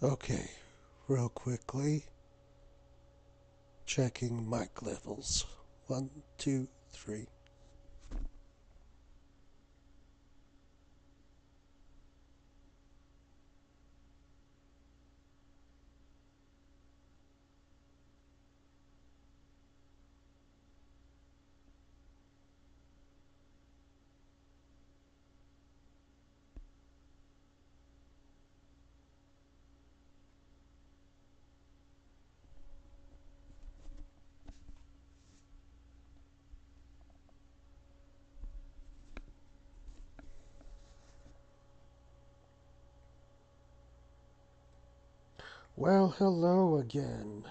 Okay, real quickly, checking mic levels. One, two, three. Well, hello again.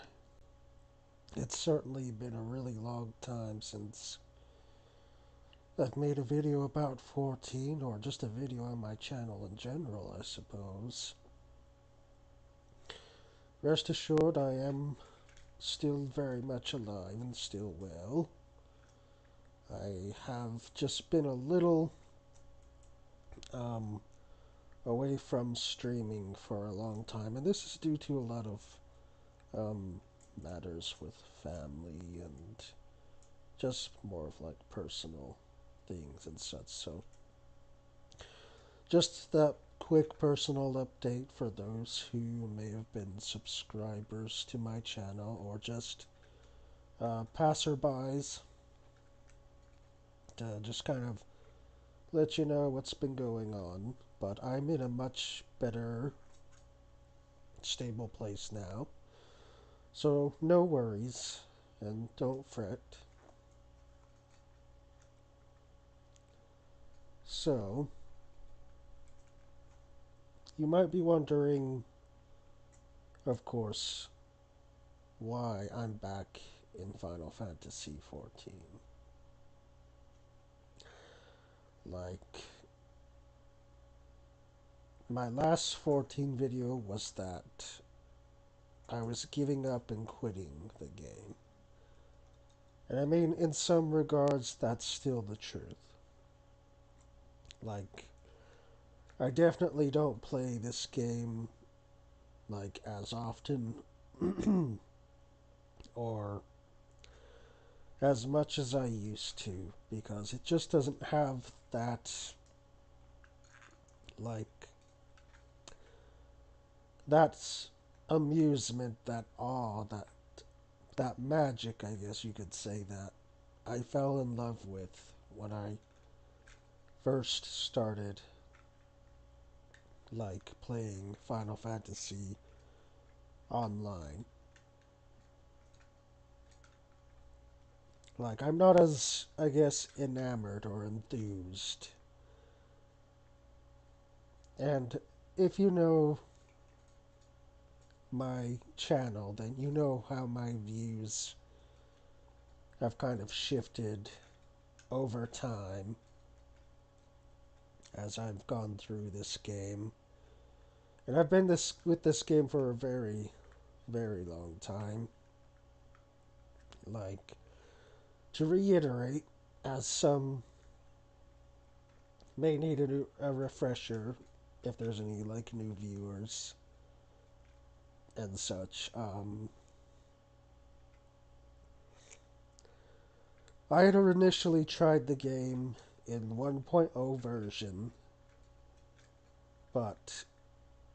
It's certainly been a really long time since I've made a video about 14, or just a video on my channel in general, I suppose. Rest assured, I am still very much alive and still well. I have just been a little um, away from streaming for a long time, and this is due to a lot of um, matters with family and just more of like personal things and such. So, just that quick personal update for those who may have been subscribers to my channel or just passerbys to just kind of let you know what's been going on. But I'm in a much better, stable place now. So, no worries and don't fret. So, you might be wondering, of course, why I'm back in Final Fantasy XIV. Like, my last 14 video was that I was giving up and quitting the game. And I mean, in some regards, that's still the truth. Like, I definitely don't play this game, like, as often or as much as I used to, because it just doesn't have that, like, that's amusement, that awe, that magic, I guess you could say, that I fell in love with when I first started like playing Final Fantasy online. Like, I'm not as, I guess, enamored or enthused. And if you know my channel, then you know how my views have kind of shifted over time as I've gone through this game. And I've been with this game for a very, very long time. Like, to reiterate, as some may need a refresher if there's any like new viewers and such. I had initially tried the game in 1.0 version, but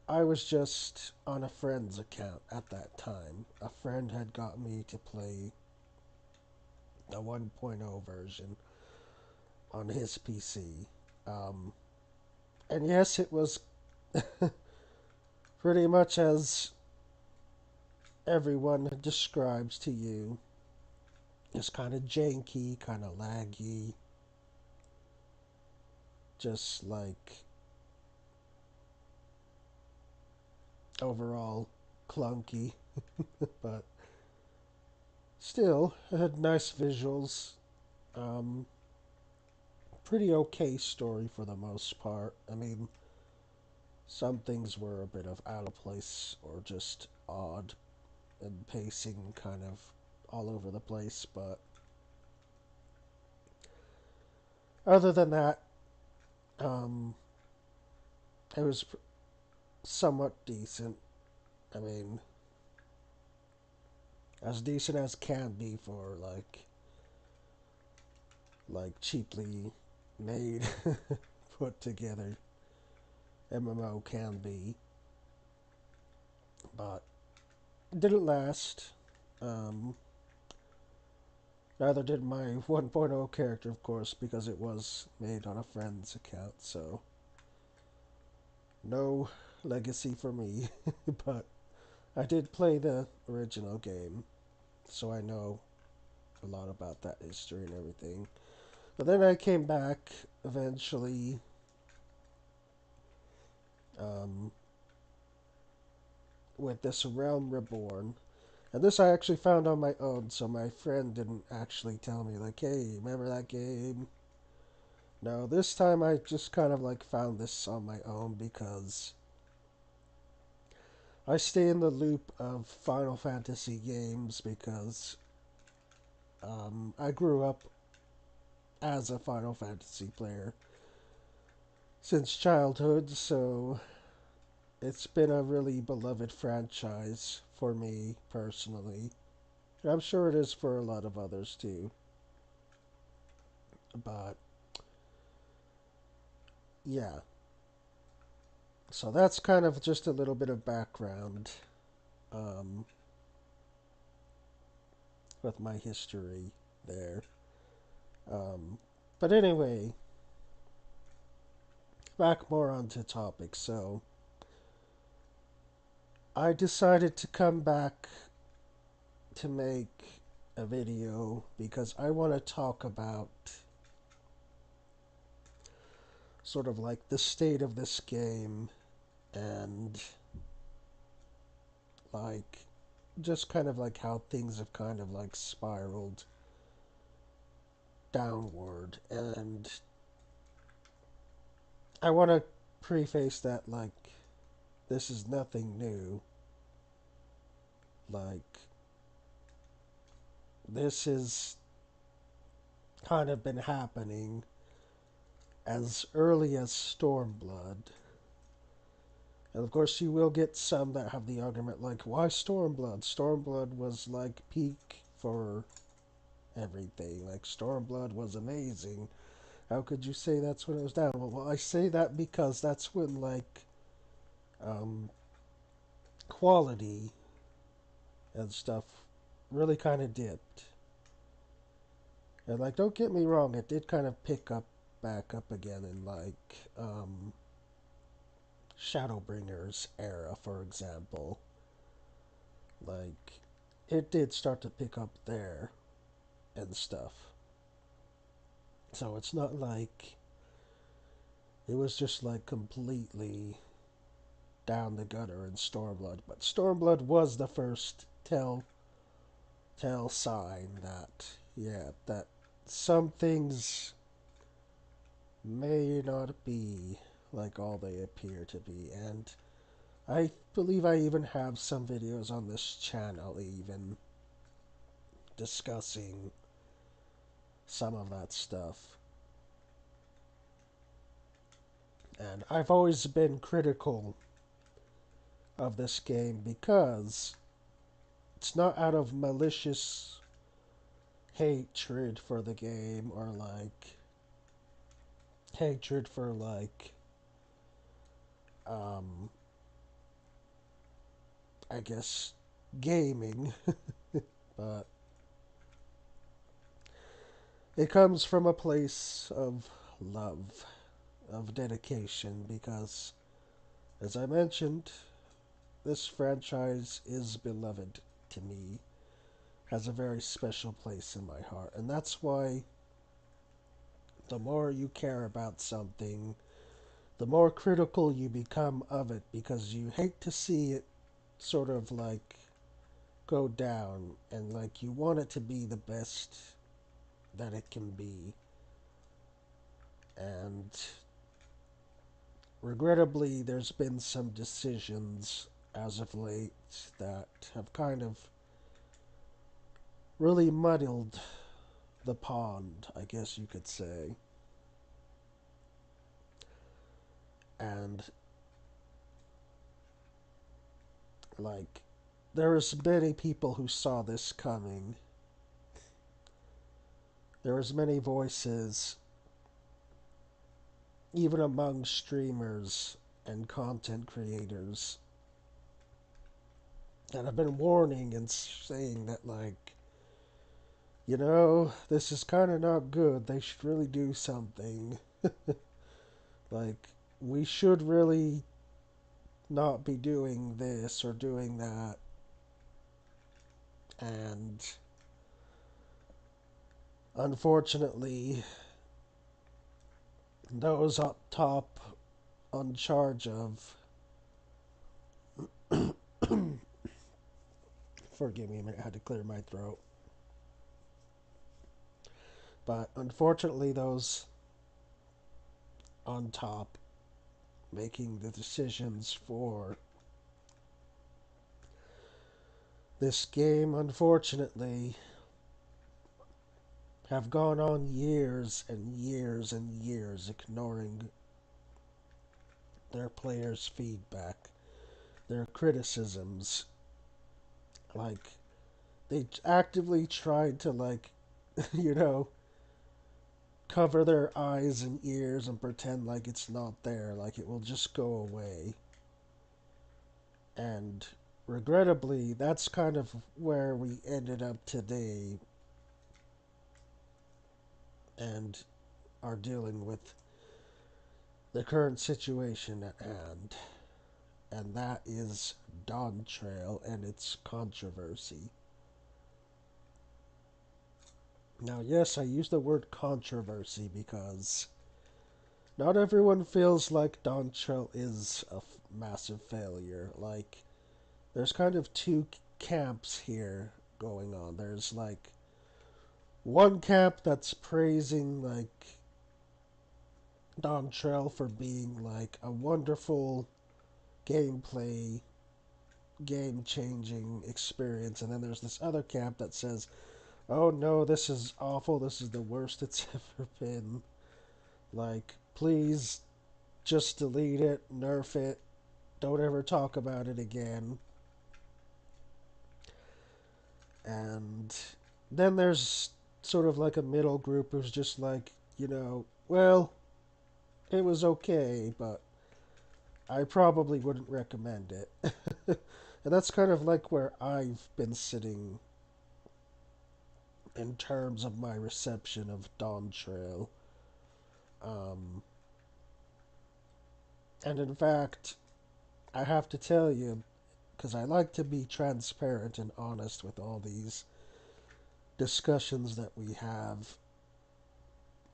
I was just on a friend's account at that time. A friend had got me to play the 1.0 version on his PC. Um, and yes, it was pretty much as everyone describes to you. It's kind of janky, kind of laggy, just like overall clunky, but still, it had nice visuals. Um, Pretty okay story for the most part. I mean, some things were a bit of out of place or just odd and pacing kind of all over the place, but other than that, um, it was somewhat decent. I mean, as decent as can be for like cheaply made, put together MMO can be, but it didn't last. Um, Neither did my 1.0 character, of course, because it was made on a friend's account, so no legacy for me. But I did play the original game, so I know a lot about that history and everything. But then I came back eventually, um, with this Realm Reborn. And this I actually found on my own, so my friend didn't actually tell me, like, hey, remember that game? No, this time I just kind of like found this on my own because I stay in the loop of Final Fantasy games because I grew up as a Final Fantasy player since childhood, so it's been a really beloved franchise for me personally. And I'm sure it is for a lot of others too. But yeah, so that's kind of just a little bit of background um, with my history there. Um, but anyway, back more onto topic. So I decided to come back to make a video because I want to talk about sort of like the state of this game and like just kind of like how things have kind of like spiraled downward. And I want to preface that like this is nothing new. Like this has kind of been happening as early as Stormblood. And of course, you will get some that have the argument like, why Stormblood? Stormblood was like peak for everything. Like, Stormblood was amazing. How could you say that's when it was down? Well, I say that because that's when, like, um, quality and stuff really kind of dipped. And, like, don't get me wrong, it did kind of pick up back up again in, like, Shadowbringers era, for example. Like, it did start to pick up there and stuff. So it's not like it was just like completely down the gutter in Stormblood. But Stormblood was the first tell sign that, yeah, that some things may not be like all they appear to be. And I believe I even have some videos on this channel even discussing some of that stuff. And I've always been critical of this game because it's not out of malicious hatred for the game or like hatred for like um I guess gaming, but it comes from a place of love, of dedication, because as I mentioned, this franchise is beloved to me, has a very special place in my heart, and that's why the more you care about something, the more critical you become of it, because you hate to see it sort of like go down, and like you want it to be the best that it can be. And regrettably, there's been some decisions as of late that have kind of really muddled the pond, I guess you could say. And Like, there was many people who saw this coming. There was many voices, even among streamers and content creators, that have been warning and saying that, like, this is kind of not good. They should really do something. Like, we should really not be doing this or doing that. And unfortunately, those up top on charge of forgive me a minute, I had to clear my throat. But unfortunately, those on top making the decisions for this game, unfortunately, have gone on years and years and years ignoring their players' feedback, their criticisms. Like, they actively tried to, like, you know, cover their eyes and ears and pretend like it's not there, like it will just go away. And regrettably, that's kind of where we ended up today and are dealing with the current situation at hand. And that is Dawntrail and its controversy. Now, yes, I use the word controversy because not everyone feels like Dawntrail is a massive failure. Like, there's kind of two camps here going on. There's, like, one camp that's praising, like, Dawntrail for being, like, a wonderful gameplay, game-changing experience. And then there's this other camp that says, oh no, this is awful, this is the worst it's ever been. Like, please just delete it, nerf it, don't ever talk about it again. And then there's sort of like a middle group who's just like, well, it was okay, but I probably wouldn't recommend it. And that's kind of like where I've been sitting in terms of my reception of Dawntrail. Um, and in fact, I have to tell you, because I like to be transparent and honest with all these discussions that we have,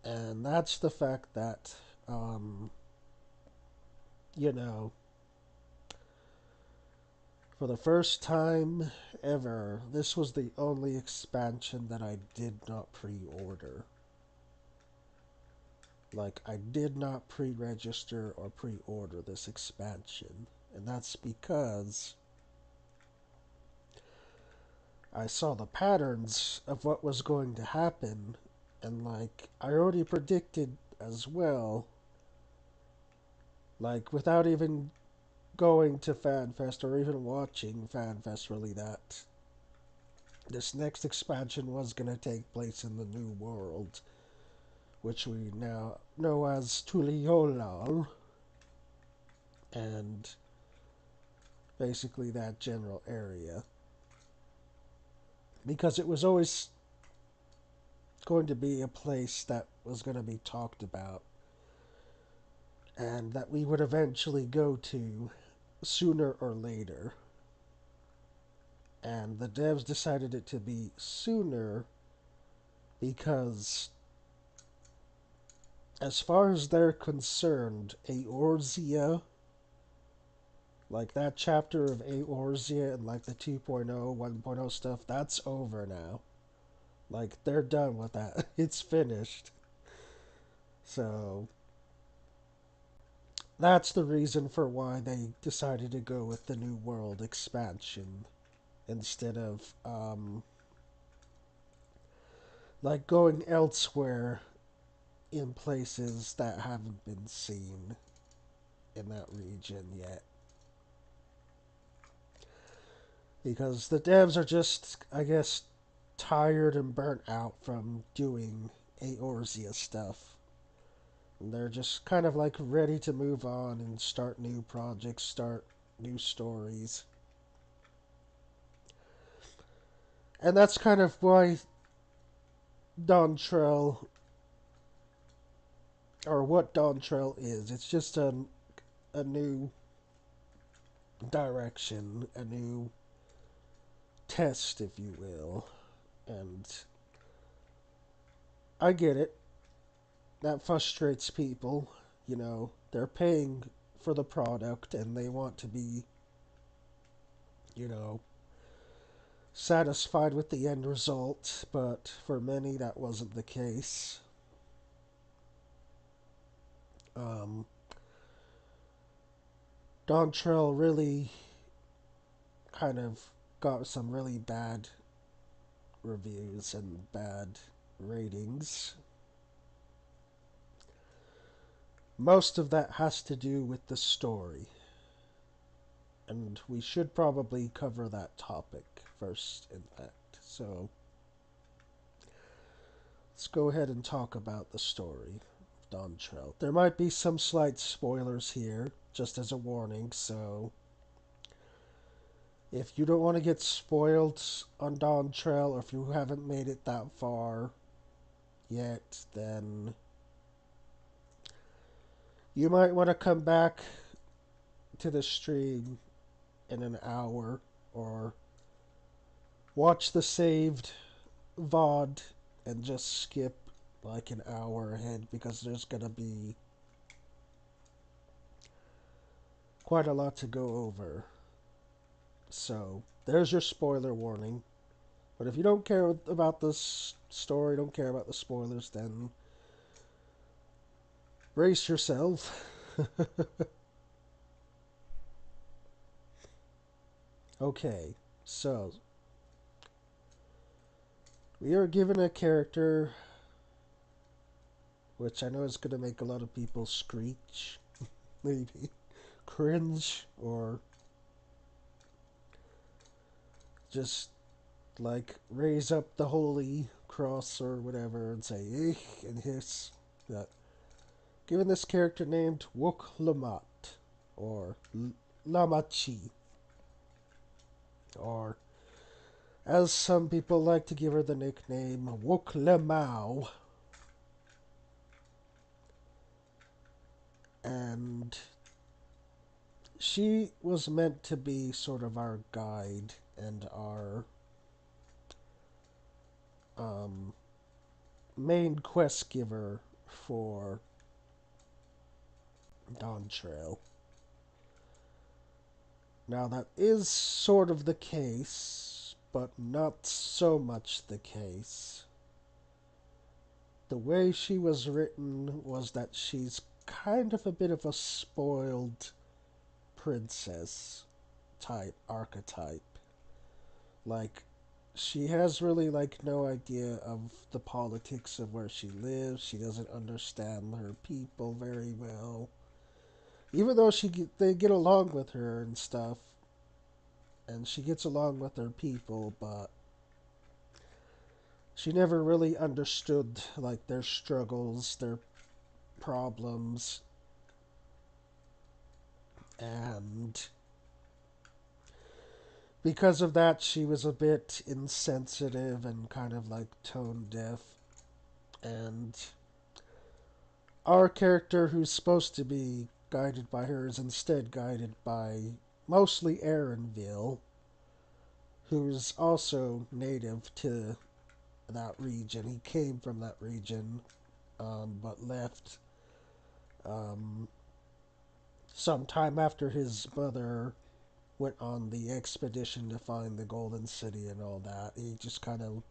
and that's the fact that, you know, for the first time ever, this was the only expansion that I did not pre-order. Like, I did not pre-register or pre-order this expansion. And that's because I saw the patterns of what was going to happen. And, like, I already predicted as well, like, without even going to FanFest or even watching FanFest really, that this next expansion was going to take place in the New World, which we now know as Tuliolal, and basically that general area. Because it was always going to be a place that was going to be talked about, and that we would eventually go to sooner or later. And the devs decided it to be sooner because, as far as they're concerned, Eorzea, like that chapter of Eorzea and like the 2.0, 1.0 stuff, that's over now. Like, they're done with that. It's finished. So, that's the reason for why they decided to go with the New World expansion instead of, like, going elsewhere in places that haven't been seen in that region yet. because the devs are just, I guess, tired and burnt out from doing Eorzea stuff. And they're just kind of like ready to move on and start new projects, start new stories. And that's kind of why Dawntrail, or what Dawntrail is. It's just a new direction, a new test, if you will. And I get it. That frustrates people. You know, they're paying for the product and they want to be, you know, satisfied with the end result. But for many, that wasn't the case. Um, Dawntrail really kind of got some really bad reviews and bad ratings. Most of that has to do with the story, and we should probably cover that topic first, in fact. So, let's go ahead and talk about the story of Dawntrail. There might be some slight spoilers here, just as a warning, so if you don't want to get spoiled on Dawntrail, or if you haven't made it that far yet, then you might want to come back to the stream in an hour, or watch the saved VOD and just skip like an hour ahead, because there's gonna be quite a lot to go over. So, there's your spoiler warning. But if you don't care about this story, don't care about the spoilers, then brace yourself. Okay, so we are given a character which I know is going to make a lot of people screech, maybe cringe, or just like raise up the holy cross or whatever and say "ich" and hiss. That given this character named Wuk Lamat, or Lamachi, or as some people like to give her the nickname Wuk Lamau. And she was meant to be sort of our guide and our main quest giver for Dawntrail. Now that is sort of the case, but not so much the case. The way she was written was that she's kind of a bit of a spoiled princess type archetype. Like, she has really like no idea of the politics of where she lives. She doesn't understand her people very well. Even though they get along with her and stuff, and she gets along with her people, but she never really understood like their struggles, their problems, and because of that, she was a bit insensitive and kind of like tone deaf. And our character, who's supposed to be guided by her, is instead guided by mostly Aaronville, who's also native to that region. He came from that region, but left sometime after his mother went on the expedition to find the Golden City and all that. He just kind of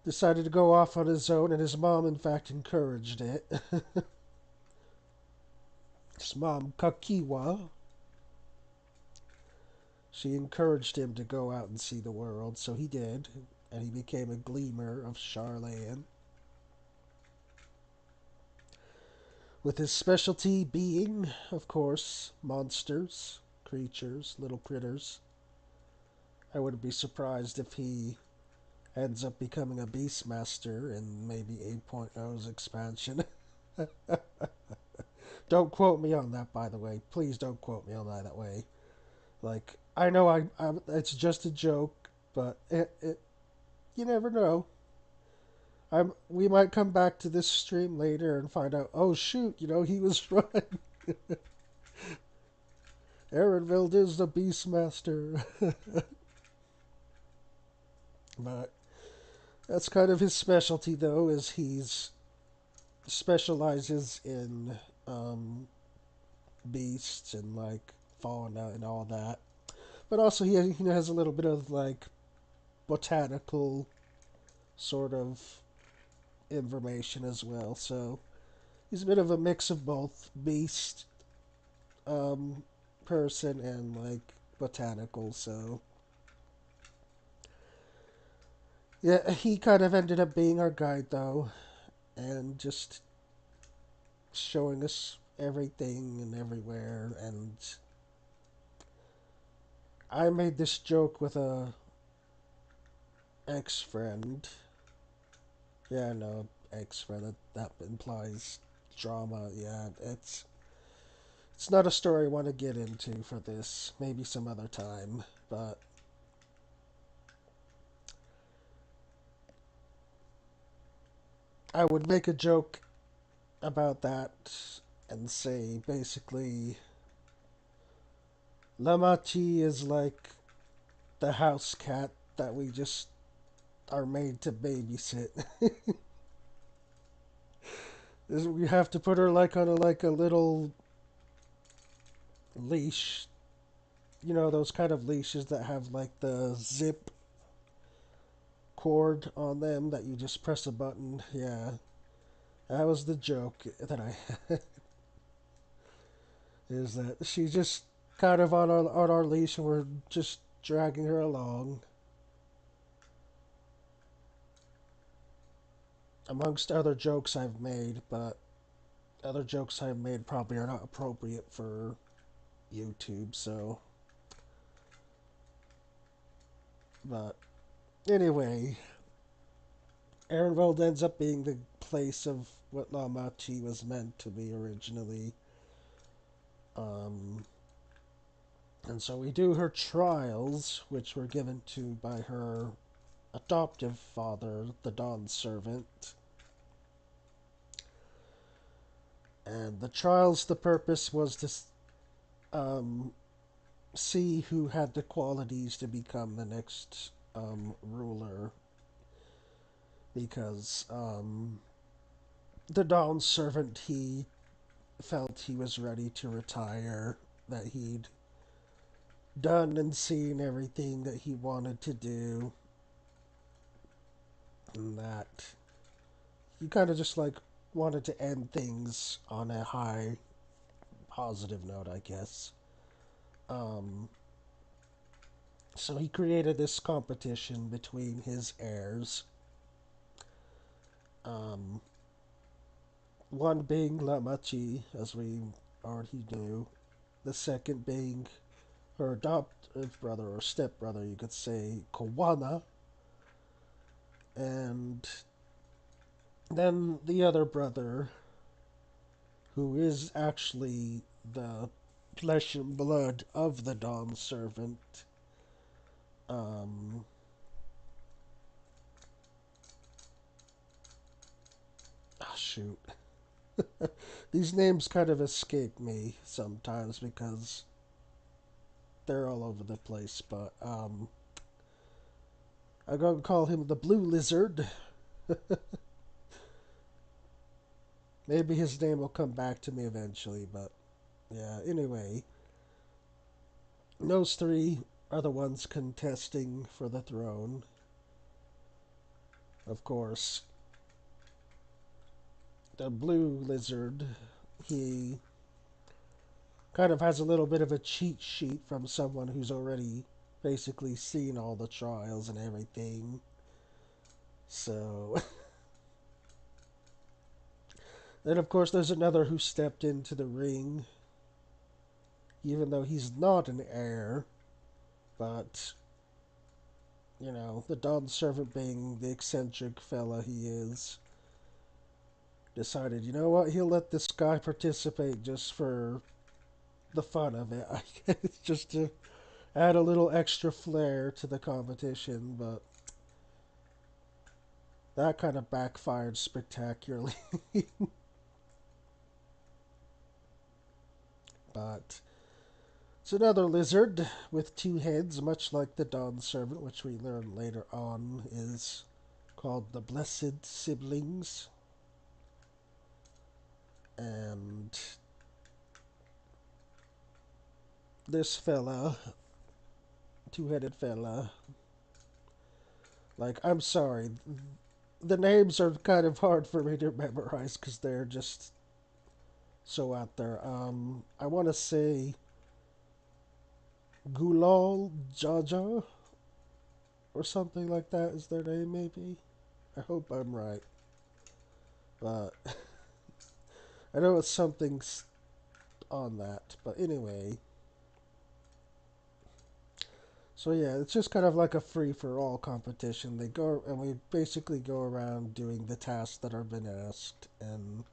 decided to go off on his own, and his mom, in fact, encouraged it. His mom, Kakiwa, she encouraged him to go out and see the world, so he did, and he became a gleamer of Charlayan, with his specialty being, of course, monsters, creatures, little critters. I wouldn't be surprised if he ends up becoming a Beastmaster in maybe 8.0's expansion. Don't quote me on that, by the way. Please don't quote me on that way. Like, I know it's just a joke, but you never know. We might come back to this stream later and find out, oh shoot, he was right. Erenville is the Beastmaster. But that's kind of his specialty, though, is he's specializes in beasts and like fauna and all that. But also he has a little bit of like botanical sort of information as well. So he's a bit of a mix of both beast um, person and like botanical. So yeah, he kind of ended up being our guide though, and just showing us everything and everywhere. And I made this joke with a ex-friend. Yeah, no, ex-friend. That implies drama. Yeah, it's not a story I want to get into for this. Maybe some other time. But I would make a joke about that and say basically Lamachi is like the house cat that we just are made to babysit. We have to put her like on a little leash. You know, those kind of leashes that have like the zip cord on them that you just press a button. Yeah. That was the joke that I had. Is that she's just kind of on our leash and we're just dragging her along. Amongst other jokes I've made, but other jokes I've made probably are not appropriate for YouTube, so. But anyway, Ehrenwald ends up being the place of what Lamachi was meant to be originally. Um, and so we do her trials, which were given to by her adoptive father, the Dawn Servant. And the trials, the purpose was to see who had the qualities to become the next ruler. Because the Dawn Servant, he felt he was ready to retire, that he'd done and seen everything that he wanted to do, and that he kind of just like wanted to end things on a high positive note, I guess. Um, so he created this competition between his heirs. Um, one being Lamachi, as we already knew. The second being her adoptive brother or stepbrother, you could say, Kawana. And then the other brother, who is actually the flesh and blood of the Dawn Servant. Um, shoot. These names kind of escape me sometimes because they're all over the place, but I'm going to call him the Blue Lizard. Maybe his name will come back to me eventually, but yeah, anyway. Those three are the ones contesting for the throne. Of course, the Blue Lizard, he kind of has a little bit of a cheat sheet from someone who's already basically seen all the trials and everything. So, then of course there's another who stepped into the ring, even though he's not an heir, but you know, the Dawn Servant being the eccentric fella he is, decided, you know what, he'll let this guy participate just for the fun of it, I guess, just to add a little extra flair to the competition, but that kind of backfired spectacularly. But it's another lizard with two heads, much like the Dawn Servant, which we learn later on is called the Blessed Siblings. And this fella, two-headed fella, like, I'm sorry, the names are kind of hard for me to memorize because they're just so out there. I want to say Gulal Jaja or something like that is their name, maybe. I hope I'm right, but I know it's something on that. But anyway, so yeah, it's just kind of like a free for all competition. They go and we basically go around doing the tasks that are been asked, and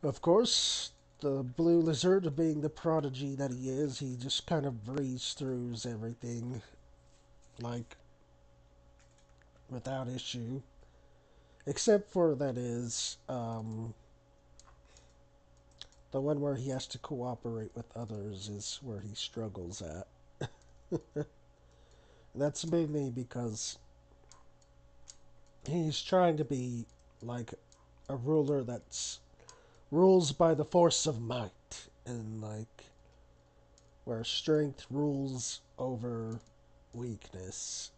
of course, the blue lizard, being the prodigy that he is, he just kind of breezes through everything like without issue, except for that is the one where he has to cooperate with others is where he struggles at. That's mainly because he's trying to be like a ruler that's rules by the force of might, and like where strength rules over weakness.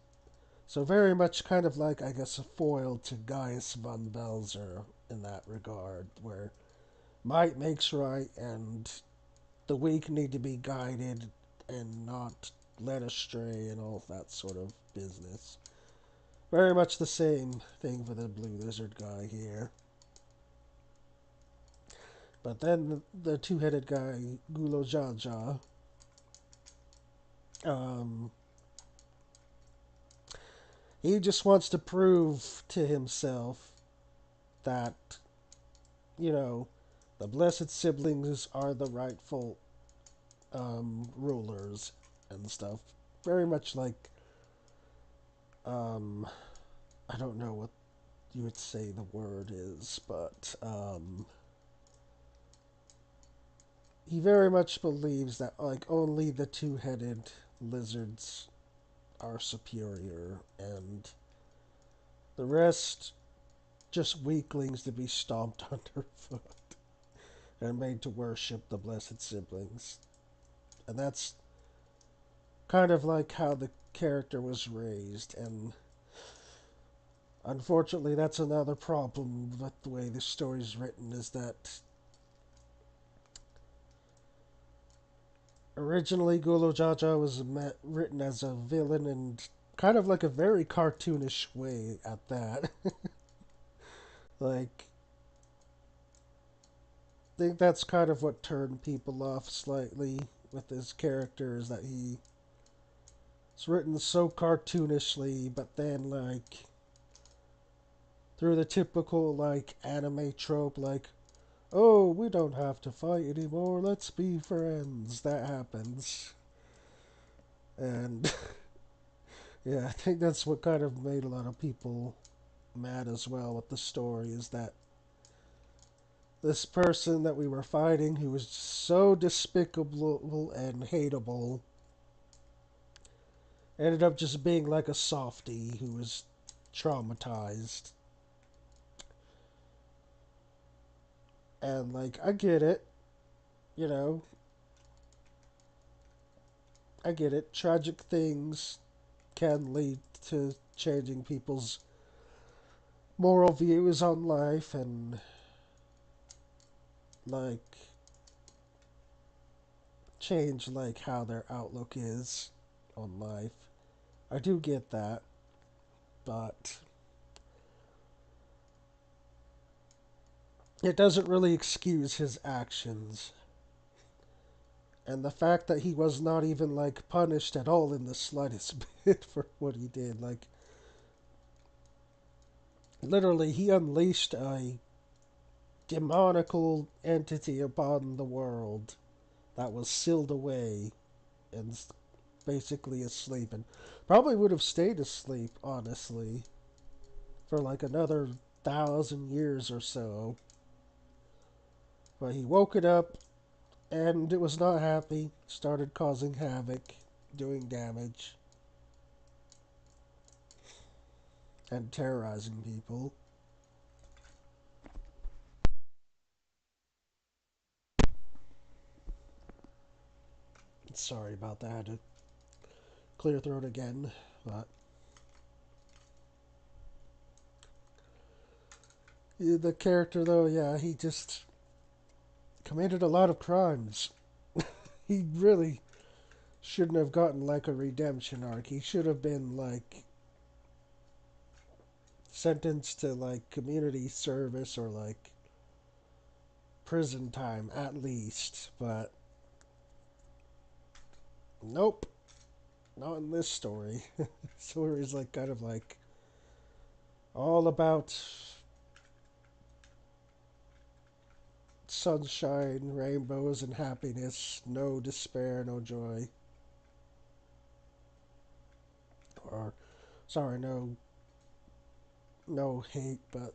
So very much kind of like, I guess, a foil to Gaius von Belzer in that regard, where might makes right and the weak need to be guided and not led astray and all that sort of business. Very much the same thing for the blue lizard guy here. But then the two-headed guy, Gulo Jaja, um, he just wants to prove to himself that, you know, the blessed siblings are the rightful rulers and stuff. Very much like, um, I don't know what you would say the word is, but he very much believes that like only the two-headed lizards are superior, and the rest just weaklings to be stomped underfoot and made to worship the blessed siblings. And that's kind of like how the character was raised, and unfortunately that's another problem with the way the story's written, is that originally Gulu Jaja was written as a villain, and kind of like a very cartoonish way at that. Like, I think that's kind of what turned people off slightly with his character, is that it's written so cartoonishly, but then like through the typical like anime trope, like, oh, we don't have to fight anymore, let's be friends. That happens. And yeah, I think that's what kind of made a lot of people mad as well with the story, is that this person that we were fighting, who was so despicable and hateable, ended up just being like a softie who was traumatized. And like, I get it, you know, I get it. Tragic things can lead to changing people's moral views on life and like change like how their outlook is on life. I do get that, but it doesn't really excuse his actions. And the fact that he was not even like punished at all in the slightest bit for what he did, like literally he unleashed a demonical entity upon the world that was sealed away and basically asleep, and probably would have stayed asleep, honestly, for like another 1,000 years or so. But he woke it up, and it was not happy, started causing havoc, doing damage, and terrorizing people. Sorry about that. I had to clear throat again. But yeah, the character, though, yeah, he just committed a lot of crimes. He really shouldn't have gotten like a redemption arc. He should have been like sentenced to like community service or like prison time at least. But nope, not in this story. Story is like kind of like all about sunshine, rainbows, and happiness. No despair, no joy. Or sorry, no hate, but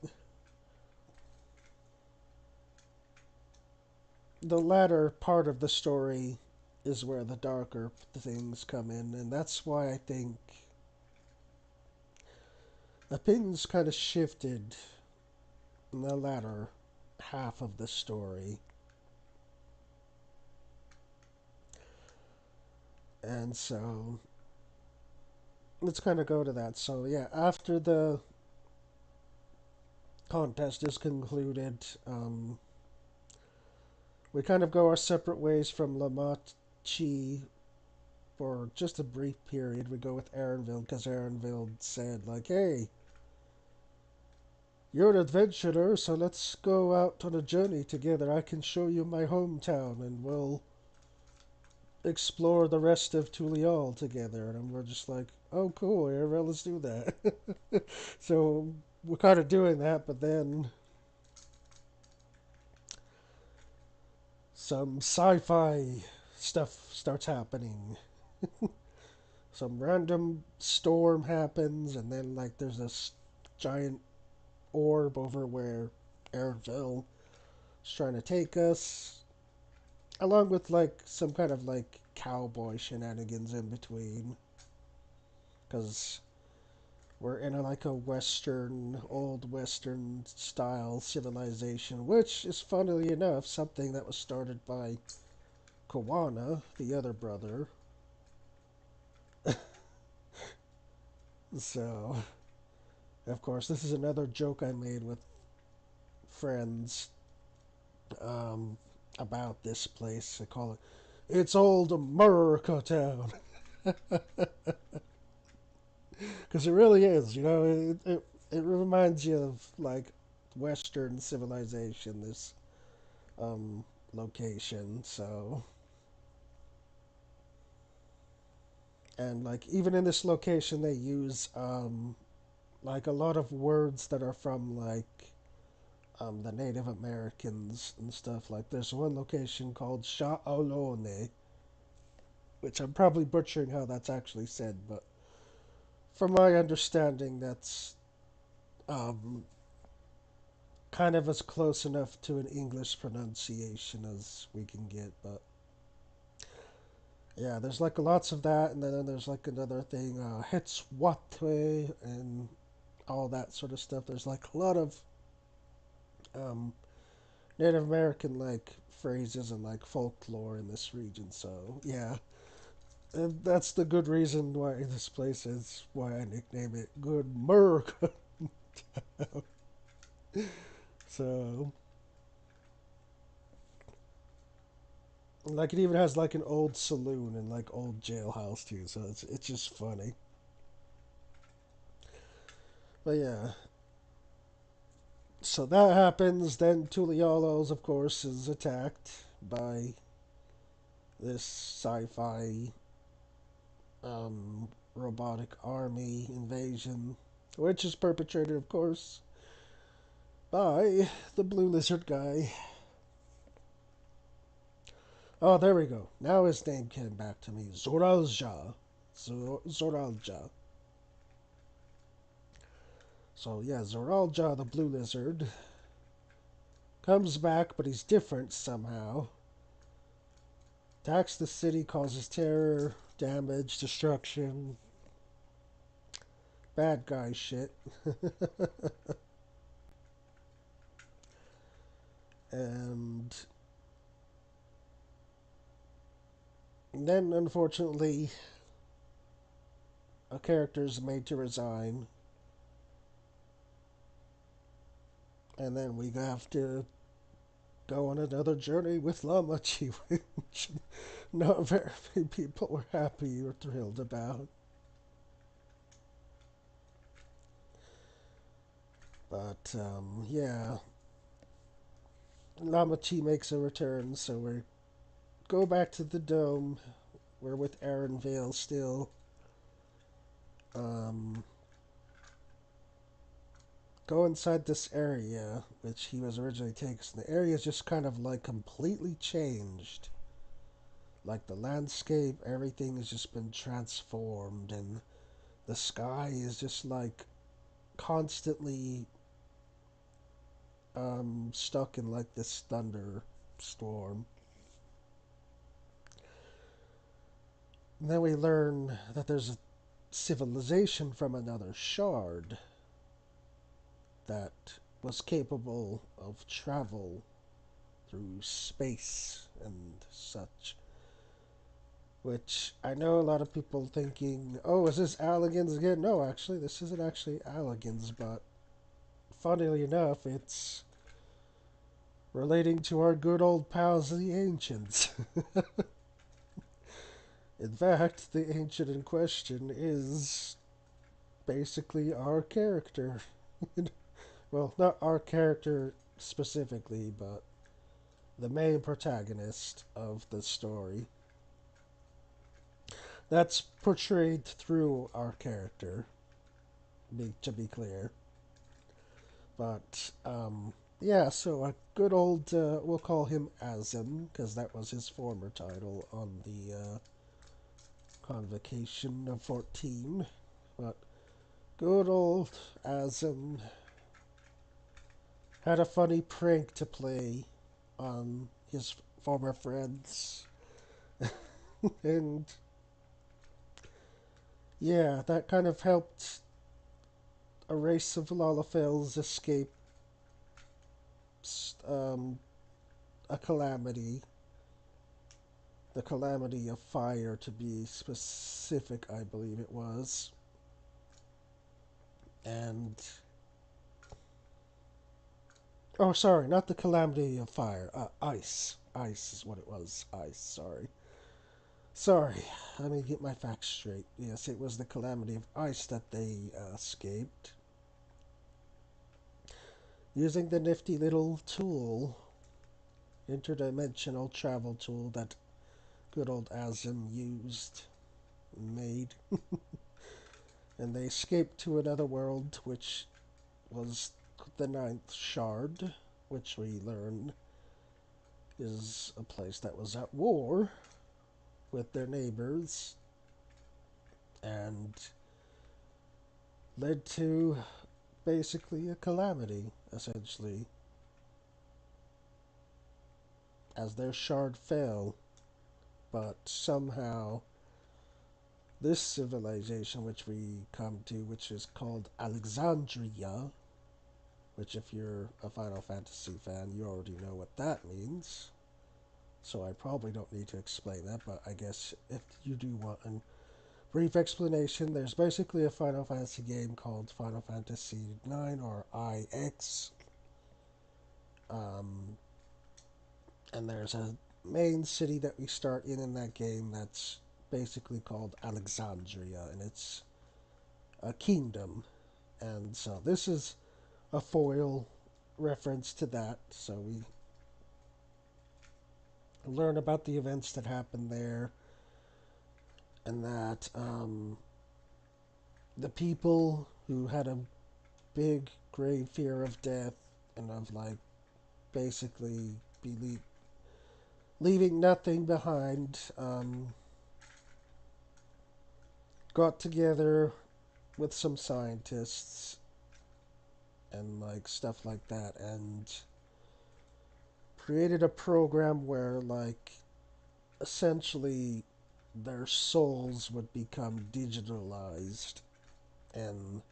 the latter part of the story is where the darker things come in, and that's why I think opinions kind of shifted in the latter half of the story. And so let's kind of go to that. So yeah, after the contest is concluded, we kind of go our separate ways from Lamachi for just a brief period. We go with Aaronville because Aaronville said like, "Hey, you're an adventurer, so let's go out on a journey together. I can show you my hometown, and we'll explore the rest of Tulial together." And we're just like, "Oh, cool, Aaronville, let's do that." So we're kind of doing that, but then some sci-fi stuff starts happening. Some random storm happens, and then like there's this giant orb over where Aaronville is trying to take us, along with like some kind of like cowboy shenanigans in between, because we're in like a western, old western style civilization, which is funnily enough something that was started by Kawana, the other brother. So, of course, this is another joke I made with friends um, about this place. I call it, "It's Old America Town." Because it really is, you know, it reminds you of, like, Western civilization, this um, location, so. And, like, even in this location, they use, like, a lot of words that are from, like, the Native Americans and stuff. Like, there's one location called Sha'olone, which I'm probably butchering how that's actually said, but from my understanding, that's um, kind of as close enough to an English pronunciation as we can get. But yeah, there's like lots of that, and then there's like another thing, Hetswatwe, and all that sort of stuff. There's like a lot of um, Native American like phrases and like folklore in this region. So yeah, and that's the good reason why this place is why I nickname it Good America. So like it even has like an old saloon and like old jailhouse too. So it's just funny. But yeah, so that happens. Then Tulialos, of course, is attacked by this sci-fi robotic army invasion, which is perpetrated, of course, by the Blue Lizard guy. Oh, there we go. Now his name came back to me. Zoralja. Zoralja. So, yeah, Zoralja, the Blue Lizard, comes back, but he's different somehow. Attacks the city, causes terror, damage, destruction. Bad guy shit. And then, unfortunately, a character is made to resign. And then we have to go on another journey with Lamachi, which not very many people were happy or thrilled about. But, yeah. Lamachi makes a return, so we go back to the dome. We're with Aaron Vale still. Um, go inside this area, which he was originally taken. The area is just kind of like completely changed. Like the landscape, everything has just been transformed, and the sky is just like constantly stuck in like this thunderstorm. And then we learn that there's a civilization from another shard that was capable of travel through space and such. Which I know a lot of people thinking, oh, is this Alligins again? No, actually, this isn't actually Alligins, but funnily enough, it's relating to our good old pals, the Ancients. In fact, the Ancient in question is basically our character. Well, not our character specifically, but the main protagonist of the story. That's portrayed through our character, to be clear. But, yeah, so a good old, we'll call him Azim, because that was his former title on the Convocation of 14. But good old Azim had a funny prank to play on his former friends. And yeah, that kind of helped a race of Lalafels escape um, a calamity. The calamity of fire, to be specific, I believe it was. And oh, sorry, not the calamity of fire. Ice. Ice is what it was. Ice, sorry. Sorry, let me get my facts straight. Yes, it was the calamity of ice that they escaped. Using the nifty little tool, interdimensional travel tool that good old Azim used and made. And they escaped to another world, which was the ninth shard, which we learn is a place that was at war with their neighbors and led to basically a calamity, essentially, as their shard fell. But somehow, this civilization, which we come to, which is called Alexandria, which if you're a Final Fantasy fan, you already know what that means. So I probably don't need to explain that, but I guess if you do want a brief explanation, there's basically a Final Fantasy game called Final Fantasy IX or IX. And there's a main city that we start in that game that's basically called Alexandria, and it's a kingdom. And so this is a foil reference to that. So we learn about the events that happened there, and that the people who had a big, grave fear of death and of like basically be leaving nothing behind, got together with some scientists and like stuff like that, and created a program where like essentially their souls would become digitalized, and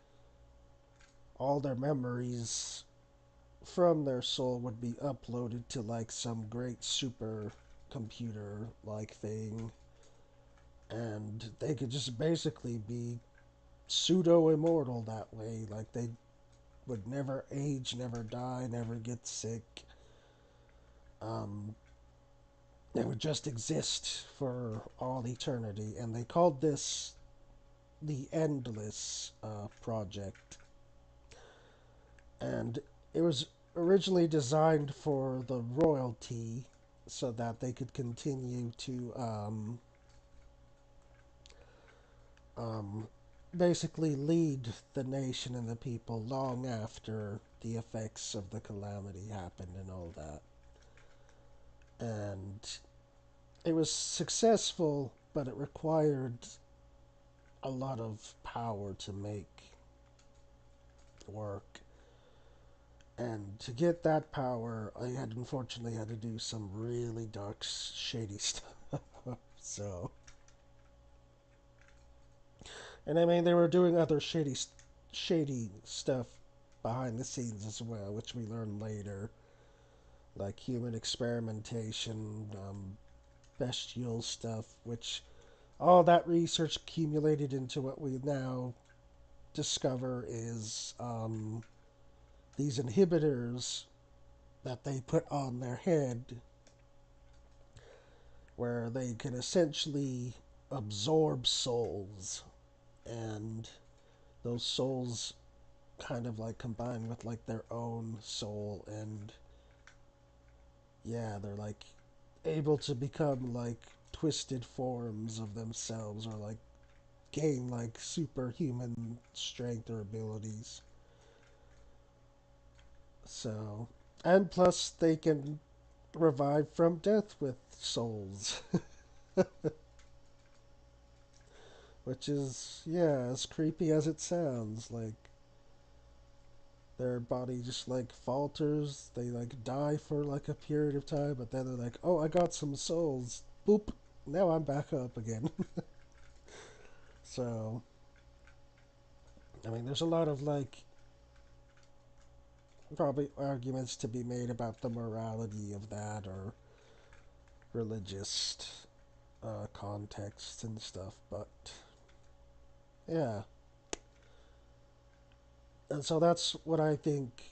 all their memories from their soul would be uploaded to like some great super computer like thing, and they could just basically be pseudo immortal that way. Like they would never age, never die, never get sick. Um, it would just exist for all eternity, and they called this the Endless Project. And it was originally designed for the royalty so that they could continue to um, basically lead the nation and the people long after the effects of the calamity happened and all that. And it was successful, but it required a lot of power to make work. And to get that power, I had unfortunately had to do some really dark, shady stuff. So, and I mean, they were doing other shady stuff behind the scenes as well, which we learned later, like human experimentation, bestial stuff, which all that research accumulated into what we now discover is these inhibitors that they put on their head, where they can essentially absorb souls, and those souls kind of like combine with like their own soul, and yeah, they're like able to become like twisted forms of themselves, or like gain like superhuman strength or abilities. So, and plus they can revive from death with souls, which is, yeah, as creepy as it sounds. Like their body just like falters, they like die for like a period of time, but then they're like, oh, I got some souls, boop, now I'm back up again. So I mean, there's a lot of like probably arguments to be made about the morality of that, or religious context and stuff, but yeah. And so that's what I think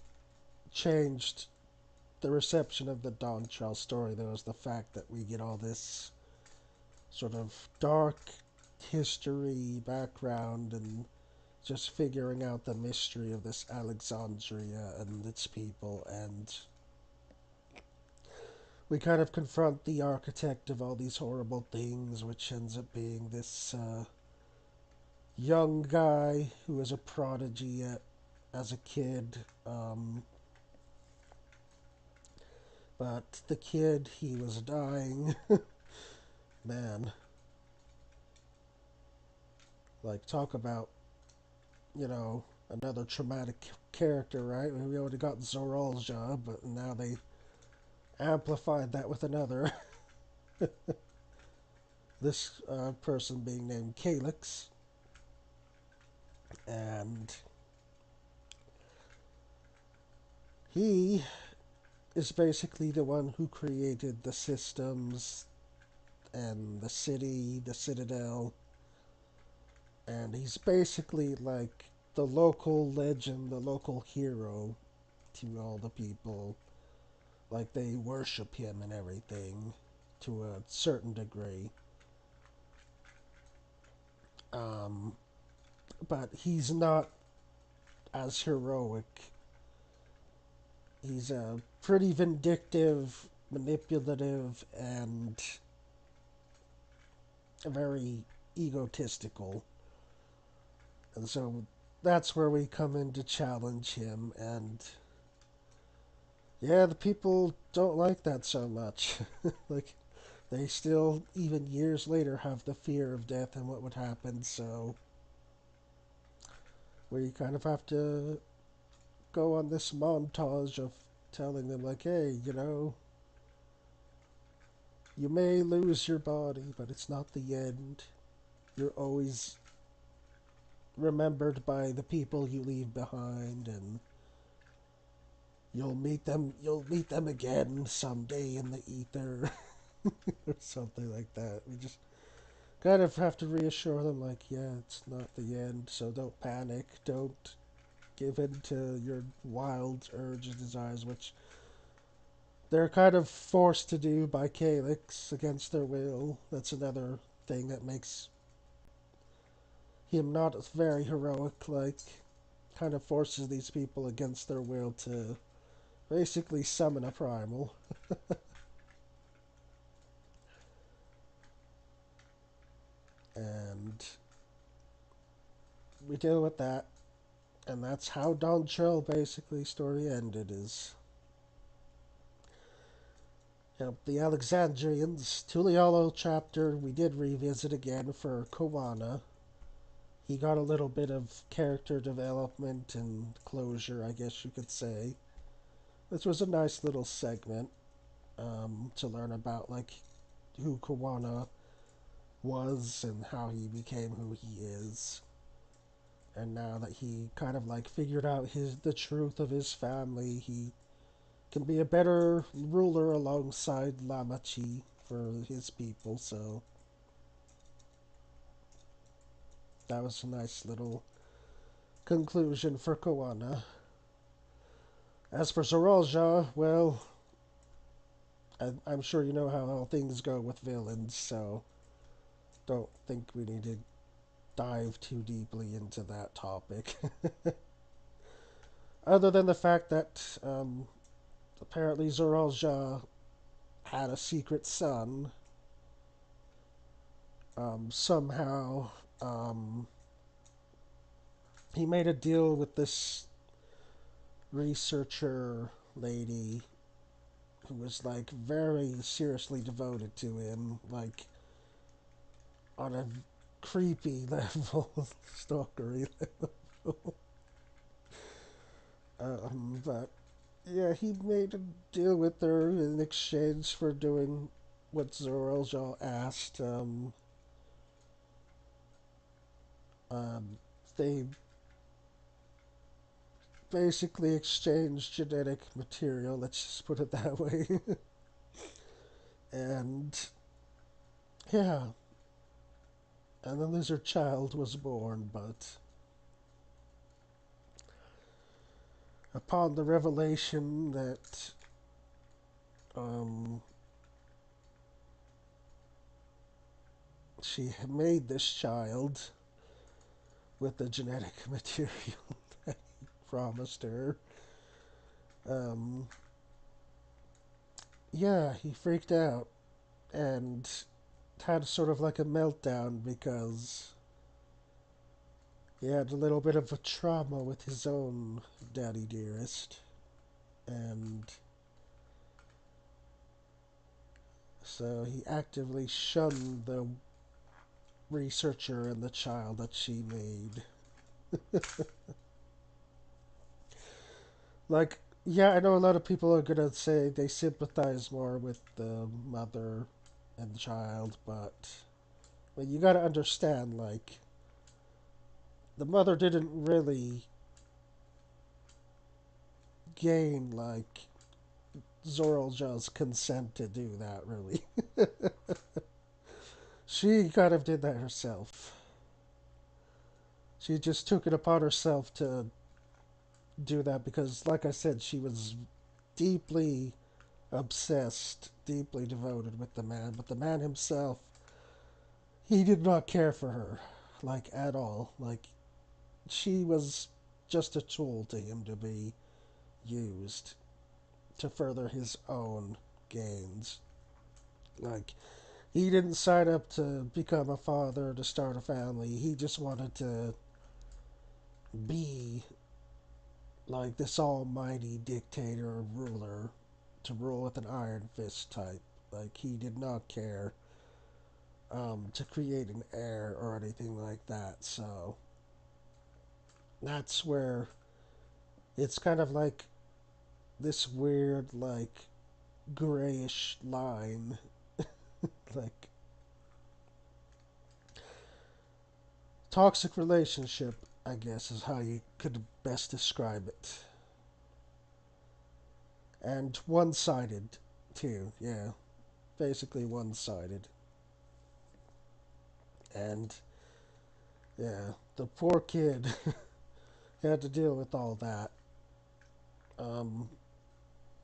changed the reception of the Dawntrail story. There was the fact that we get all this sort of dark history background, and just figuring out the mystery of this Alexandria and its people, and we kind of confront the architect of all these horrible things, which ends up being this young guy who was a prodigy as a kid. But the kid, he was dying. Man, like, talk about, another traumatic character, right? We already got Zoral's job, but now they amplified that with another. This person being named Calyx. And he is basically the one who created the systems and the city, the Citadel, and he's basically like the local legend, the local hero to all the people. Like they worship him and everything to a certain degree. Um, but he's not as heroic. He's a pretty vindictive manipulative and very egotistical. And so that's where we come in to challenge him. And yeah, the people don't like that so much. Like, they still, even years later, have the fear of death and what would happen. So we kind of have to go on this montage of telling them, like, hey, you may lose your body, but it's not the end. You're always remembered by the people you leave behind, and you'll meet them again someday in the ether. Or something like that. We just kind of have to reassure them, like, yeah, it's not the end, so don't panic, don't give in to your wild urges, desires, which they're kind of forced to do by Calyx against their will. That's another thing that makes him not very heroic, like, kind of forces these people against their will to basically summon a primal. And we deal with that. And that's how Dawntrail basically story ended is, the Alexandrians, Tulialo chapter we did revisit again for Koana. He got a little bit of character development and closure, I guess you could say. This was a nice little segment to learn about, like, who Koana was and how he became who he is. And now that he kind of like figured out the truth of his family, he can be a better ruler alongside Lamachi for his people. So that was a nice little conclusion for Koana. As for Zoralja, well, I'm sure you know how all things go with villains, so don't think we need to dive too deeply into that topic. Other than the fact that apparently Zoralja had a secret son. Somehow, he made a deal with this researcher lady who was like very seriously devoted to him, like on a creepy level, stalkery level. But yeah, he made a deal with her in exchange for doing what Zorelja asked. They basically exchanged genetic material, let's just put it that way. And yeah, and the lizard child was born, but upon the revelation that um, she had made this child with the genetic material that he promised her, um, yeah, he freaked out and had sort of like a meltdown because he had a little bit of a trauma with his own daddy dearest. And so he actively shunned the researcher and the child that she made. Like, yeah, I know a lot of people are gonna say they sympathize more with the mother and the child, but you gotta understand, like, the mother didn't really gain, like, Zoralja's consent to do that, really. She kind of did that herself. She just took it upon herself to do that because, like I said, she was deeply obsessed, deeply devoted with the man, but the man himself, he did not care for her, like, at all. Like, she was just a tool to him to be used to further his own gains. Like, he didn't sign up to become a father, to start a family. He just wanted to be like this almighty dictator or ruler, to rule with an iron fist type. Like, he did not care to create an heir or anything like that. So that's where it's kind of like this weird, like, grayish line. Like, toxic relationship, I guess, is how you could best describe it. And one sided, too, yeah. Basically one sided. And, yeah, the poor kid had to deal with all that. Um,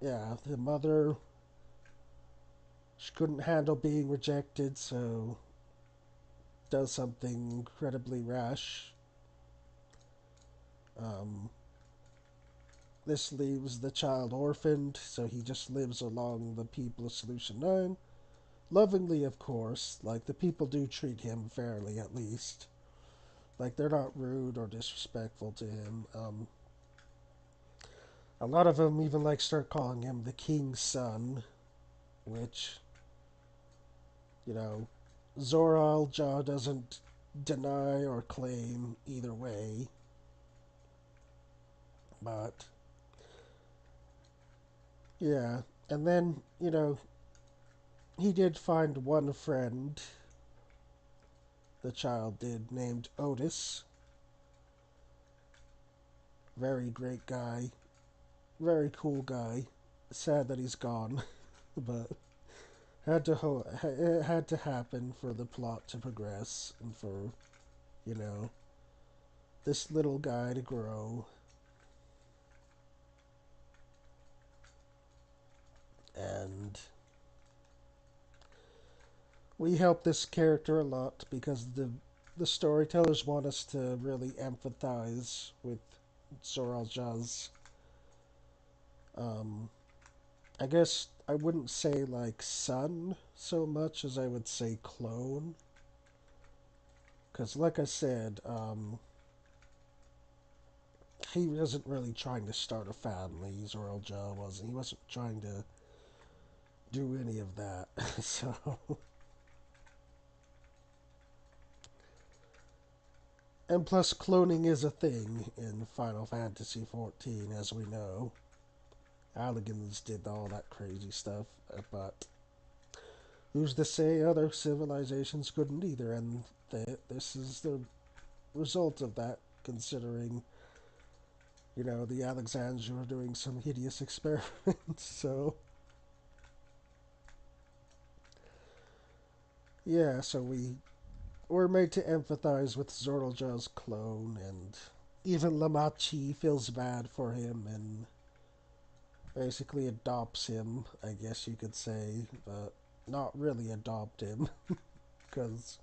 yeah, the mother, she couldn't handle being rejected, so does something incredibly rash. Um, this leaves the child orphaned, so he just lives along the people of Solution 9. Lovingly, of course. Like, the people do treat him fairly, at least. Like, they're not rude or disrespectful to him. A lot of them even, like, start calling him the king's son, which, you know, Zoral Ja doesn't deny or claim either way. But, yeah. And then, he did find one friend, the child did, named Otis. Very great guy. Very cool guy. Sad that he's gone, but it had to happen for the plot to progress and for, you know, this little guy to grow. And we help this character a lot because the storytellers want us to really empathize with Zoral Ja's, um, I guess I wouldn't say like son so much as I would say clone. Because, like I said, he wasn't really trying to start a family. Zoral Ja wasn't. He wasn't trying to do any of that. So, and plus, cloning is a thing in Final Fantasy XIV, as we know. Alligans did all that crazy stuff, but who's to say other civilizations couldn't either? And this is the result of that, considering, the Alexanders were doing some hideous experiments. So, yeah, so we're made to empathize with Zoral Ja's clone, and even Lamachi feels bad for him and basically adopts him, I guess you could say, but not really adopt him, because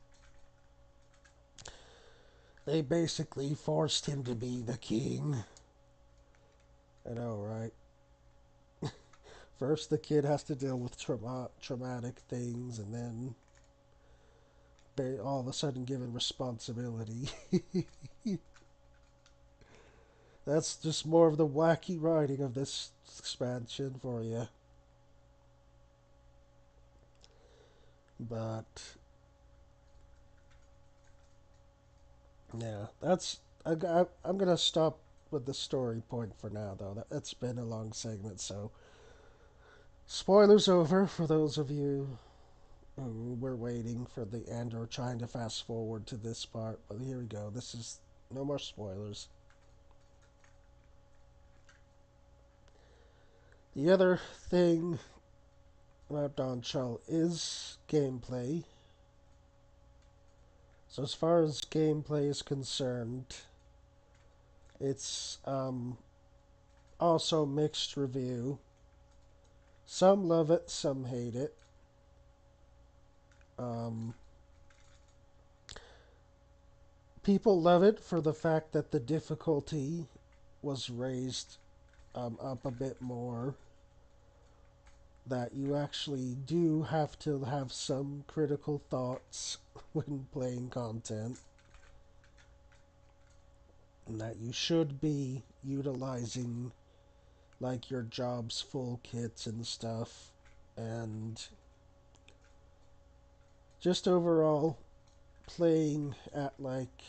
they basically forced him to be the king. I know, right? First, the kid has to deal with traumatic things, and then all of a sudden given responsibility. That's just more of the wacky writing of this expansion for you. But yeah, I'm gonna stop with the story point for now, though. That's been a long segment, so spoilers over for those of you who were waiting for the end or trying to fast forward to this part. But here we go. This is no more spoilers. The other thing about Dawntrail is gameplay. So as far as gameplay is concerned, it's also mixed review. Some love it, some hate it. Um, People love it for the fact that the difficulty was raised up a bit more. that you actually do have to have some critical thoughts when playing content, and that you should be utilizing like your job's full kits and stuff, and just overall playing at like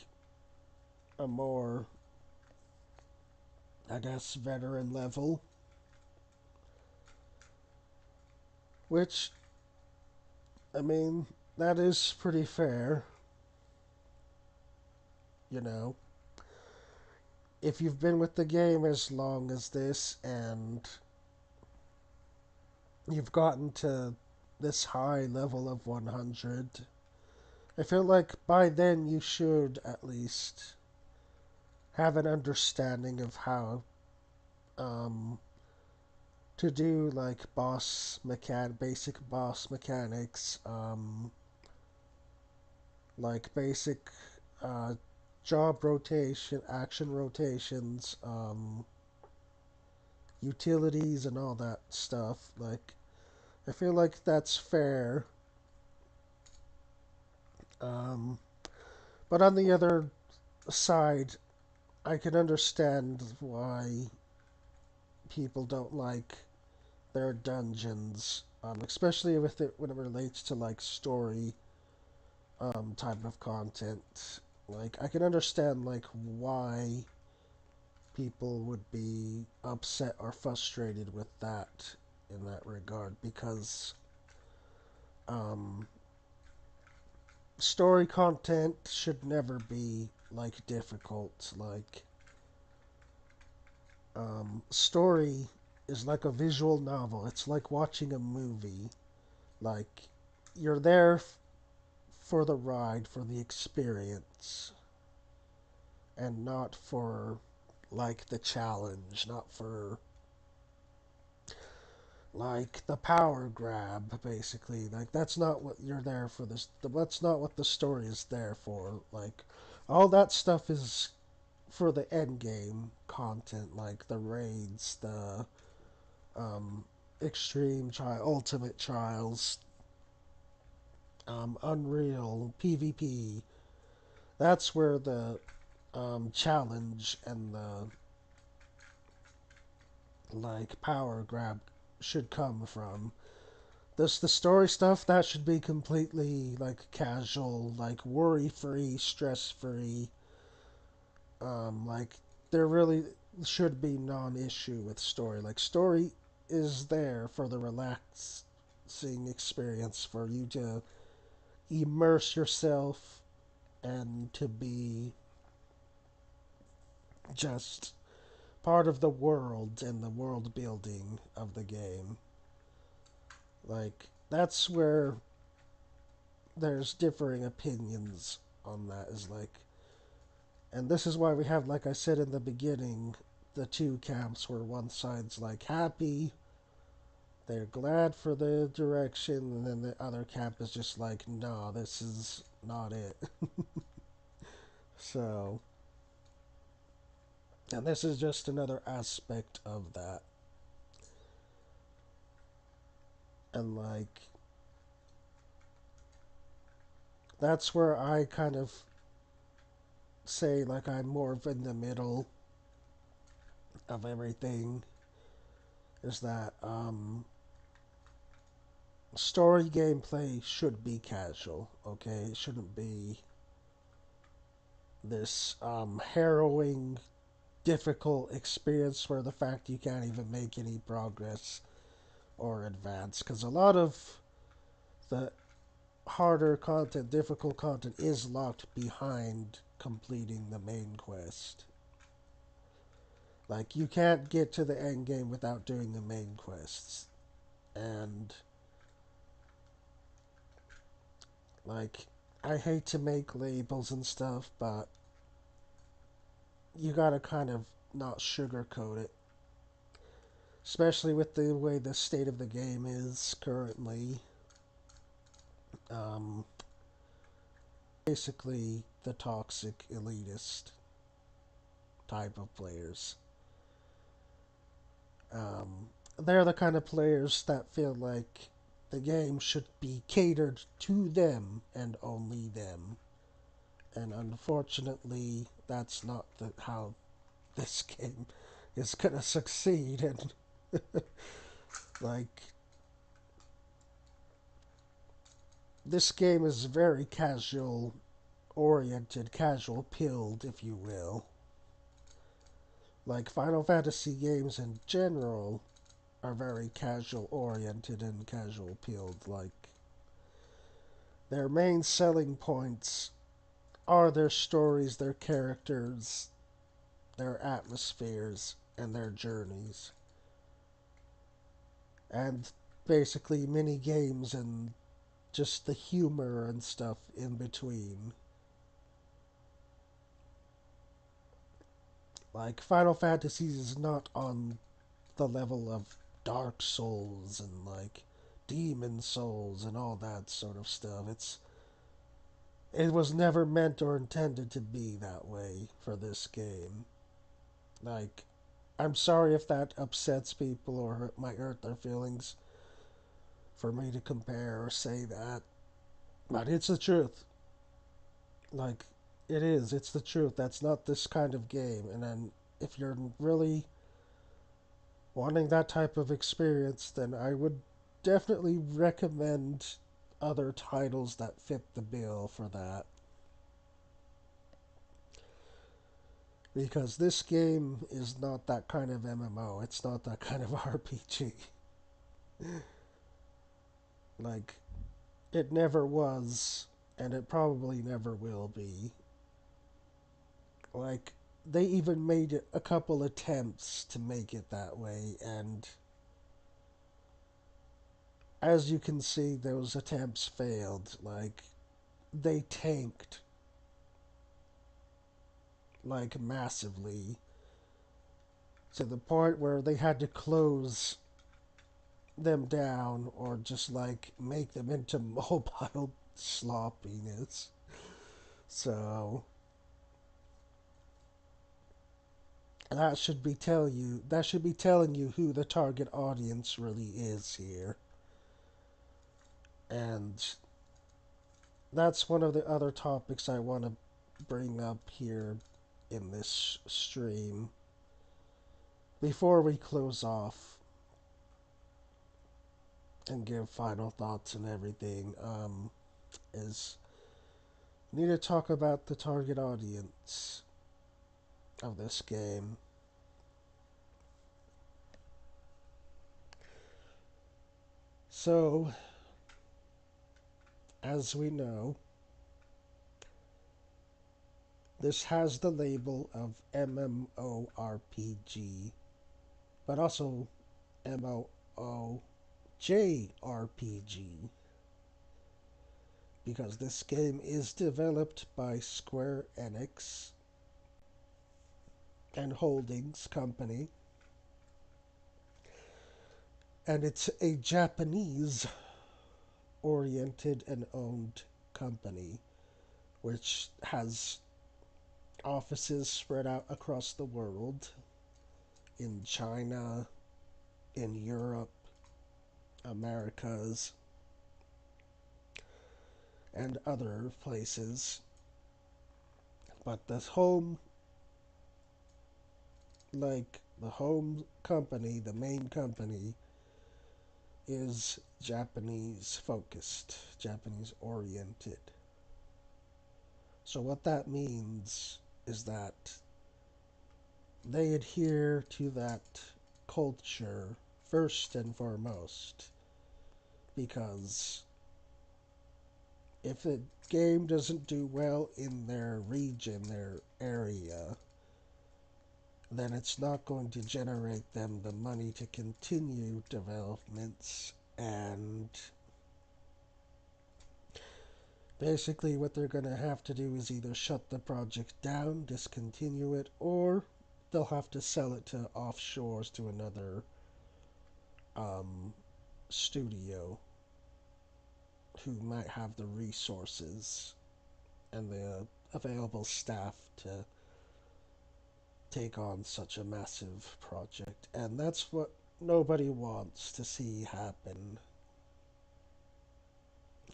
a more, I guess, veteran level, which, I mean, that is pretty fair, you know. If you've been with the game as long as this and you've gotten to this high level of 100, I feel like by then you should at least have an understanding of how um, to do like basic boss mechanics, like basic uh, job rotation, action rotations, utilities, and all that stuff. Like, I feel like that's fair. Um, but on the other side, I can understand why people don't like their dungeons, especially with it when it relates to like story type of content. Like, I can understand like why people would be upset or frustrated with that in that regard, because um, story content should never be like difficult. Like, story is like a visual novel. It's like watching a movie. Like, you're there for the ride, for the experience, and not for like the challenge, not for like the power grab, basically. Like, that's not what you're there for. That's not what the story is there for. Like, all that stuff is for the end game content, like the raids, the um, extreme trial, ultimate trials, Unreal, PvP. That's where the challenge and the like power grab should come from. The story stuff, that should be completely like casual, like worry free, stress free. Like, there really should be non-issue with story. Like, story is there for the relaxing experience, for you to immerse yourself and to be just part of the world and the world building of the game. Like, that's where there's differing opinions on that, is like, and this is why we have, like I said in the beginning, the two camps where one side's like happy, they're glad for the direction, and then the other camp is just like, no, this is not it. So, and this is just another aspect of that. And like, that's where I kind of say like I'm more of in the middle of everything, is that story gameplay should be casual, okay? It shouldn't be this harrowing, difficult experience where the fact you can't even make any progress or advance. Because a lot of the harder content, difficult content, is locked behind completing the main quest. Like, you can't get to the end game without doing the main quests. And, like, I hate to make labels and stuff, but you gotta kind of not sugarcoat it. Especially with the way the state of the game is currently. Um, Basically, the toxic elitist type of players. they're the kind of players that feel like the game should be catered to them and only them. And unfortunately, that's not how this game is gonna succeed. And like, this game is very casual oriented, casual pilled, if you will. Like, Final Fantasy games in general are very casual oriented and casual pilled. Like, their main selling points are their stories, their characters, their atmospheres, and their journeys. And basically mini games and just the humor and stuff in between. Like, Final Fantasy is not on the level of Dark Souls and like Demon Souls and all that sort of stuff. It was never meant or intended to be that way for this game. Like, I'm sorry if that upsets people or might hurt their feelings for me to compare or say that, but it's the truth. Like, it is. It's the truth. That's not this kind of game. And then if you're really wanting that type of experience, then I would definitely recommend other titles that fit the bill for that. Because this game is not that kind of MMO. It's not that kind of RPG. Like, it never was, and it probably never will be. Like, they even made a couple attempts to make it that way, and as you can see, those attempts failed. Like, they tanked, like, massively, to the point where they had to close them down or just, like, make them into mobile sloppiness. So, that should be telling you who the target audience really is here. And that's one of the other topics I want to bring up here in this stream before we close off and give final thoughts and everything. Is we need to talk about the target audience of this game. So, as we know, this has the label of MMORPG, but also MMOJRPG, because this game is developed by Square Enix and Holdings Company, and it's a Japanese oriented and owned company which has offices spread out across the world in China, in Europe, Americas, and other places. But the home company, the main company, is Japanese focused, Japanese oriented. So what that means is that they adhere to that culture first and foremost, because if a game doesn't do well in their region, their area, then it's not going to generate them the money to continue developments. And basically what they're going to have to do is either shut the project down, discontinue it, or they'll have to sell it to offshores to another studio who might have the resources and the available staff to take on such a massive project. And that's what nobody wants to see happen.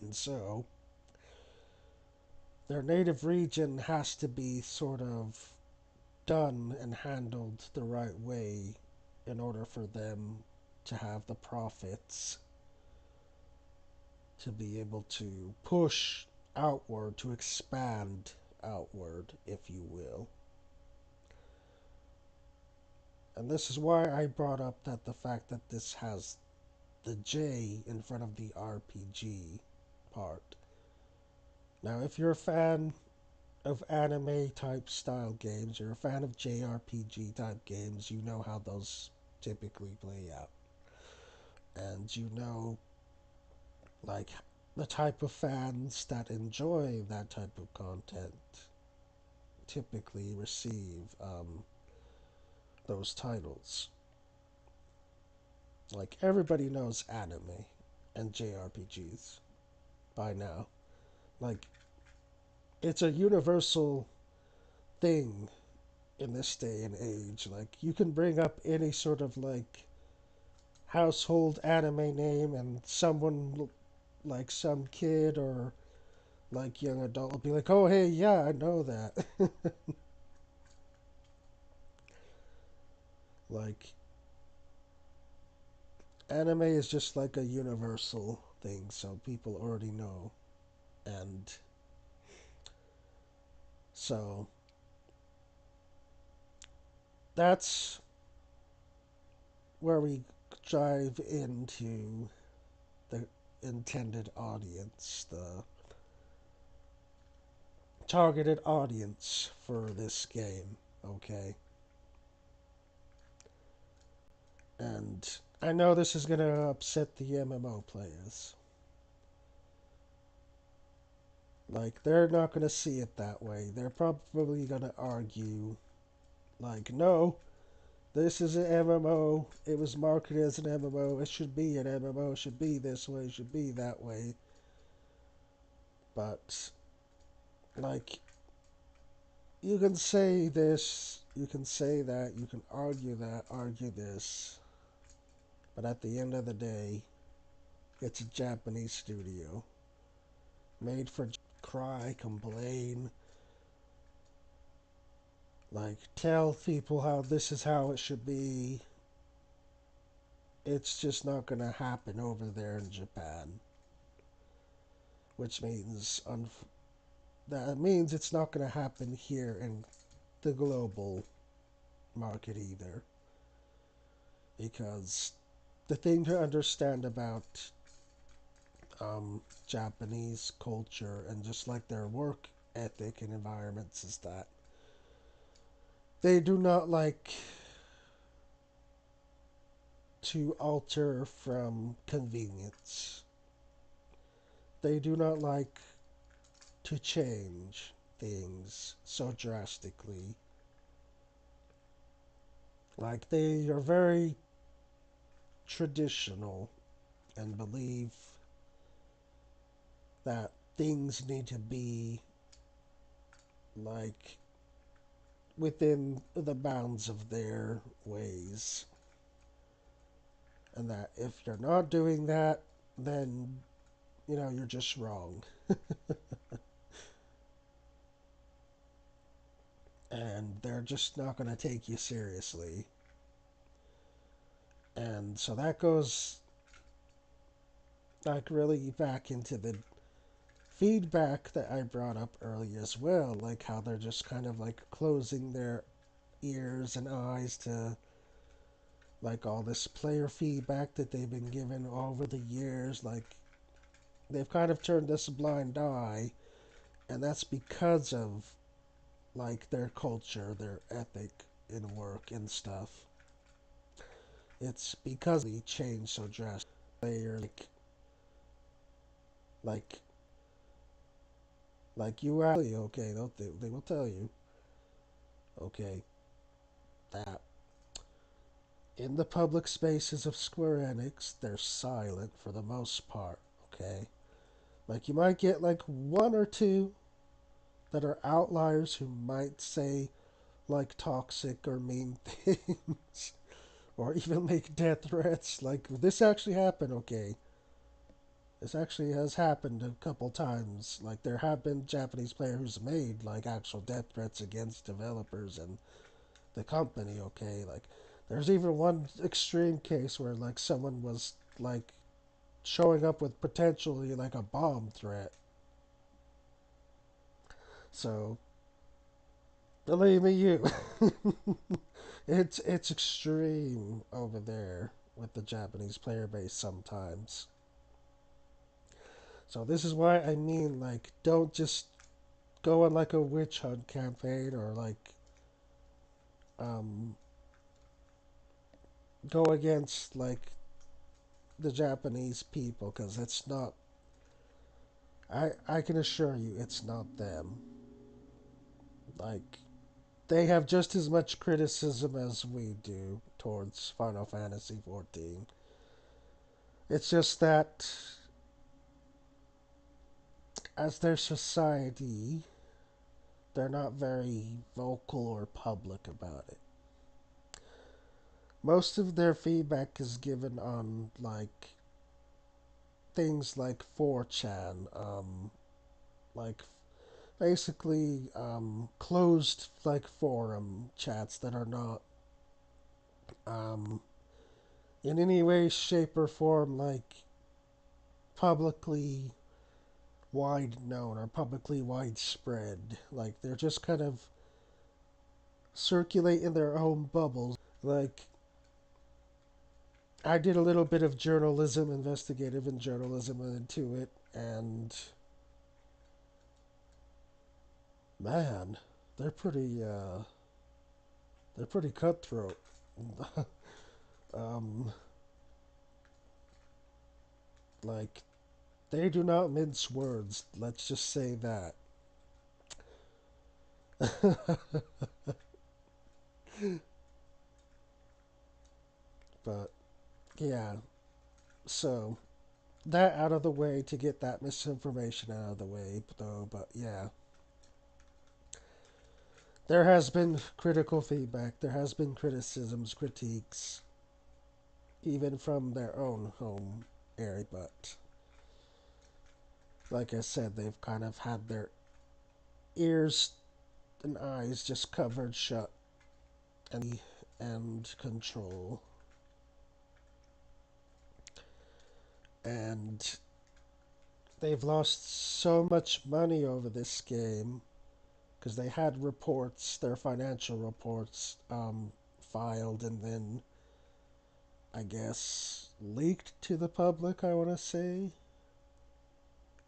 And so, their native region has to be sort of done and handled the right way in order for them to have the profits to be able to push outward, to expand outward, if you will. And this is why I brought up that the fact that this has the J in front of the RPG part. Now, if you're a fan of anime type style games, you're a fan of JRPG type games, you know how those typically play out. And you know, like, the type of fans that enjoy that type of content typically receive those titles. Like, everybody knows anime and JRPGs by now. Like, it's a universal thing in this day and age. Like, you can bring up any sort of, like, household anime name, and someone, like, some kid or, like, young adult will be like, oh, hey, yeah, I know that. Like, anime is just like a universal thing, so people already know. And so that's where we dive into the intended audience, the targeted audience for this game, okay? And I know this is going to upset the MMO players. Like, they're not going to see it that way. They're probably going to argue, like, no, this is an MMO. It was marketed as an MMO. It should be an MMO. It should be this way. It should be that way. But, like, you can say this, you can say that, you can argue that, argue this. But at the end of the day, it's a Japanese studio. Made for cry, complain, like tell people how this is how it should be. It's just not going to happen over there in Japan. Which means that means it's not going to happen here in the global market either. Because the thing to understand about Japanese culture and just like their work ethic and environments is that they do not like to alter from convenience. They do not like to change things so drastically. Like, they are very traditional and believe that things need to be like within the bounds of their ways. And that if you're not doing that, then, you know, you're just wrong. And they're just not going to take you seriously. And so that goes, like, really back into the feedback that I brought up earlier as well. Like, how they're just kind of, like, closing their ears and eyes to, like, all this player feedback that they've been given over the years. Like, they've kind of turned this blind eye, and that's because of, like, their culture, their ethic in work and stuff. It's because they changed so drastically. They're like, like you are okay. They will tell you, okay, that in the public spaces of Square Enix, they're silent for the most part. Okay, like you might get like one or two that are outliers who might say like toxic or mean things. or even make death threats. Like, this actually happened, okay? This actually has happened a couple times. Like, there have been Japanese players who's made, like, actual death threats against developers and the company, okay? Like, there's even one extreme case where, like, someone was, like, showing up with potentially, like, a bomb threat. So, believe me, you, it's extreme over there with the Japanese player base sometimes. So this is why I mean, like, don't just go on like a witch hunt campaign or like um, go against like the Japanese people, because it's not. I can assure you, it's not them. Like, they have just as much criticism as we do towards Final Fantasy XIV. It's just that as their society, they're not very vocal or public about it. Most of their feedback is given on like things like 4chan, like basically closed like forum chats that are not um, in any way, shape, or form like publicly wide known or publicly widespread. Like, they're just kind of circulate in their own bubbles. Like, I did a little bit of journalism, investigative and journalism into it, and man, they're pretty they're pretty cutthroat. um, like, they do not mince words. Let's just say that. But yeah, so that out of the way to get that misinformation out of the way, though. But yeah, there has been critical feedback. There has been criticisms, critiques, even from their own home area. But like I said, they've kind of had their ears and eyes just covered shut and control. And they've lost so much money over this game because they had reports, their financial reports, filed and then, I guess, leaked to the public, I want to say.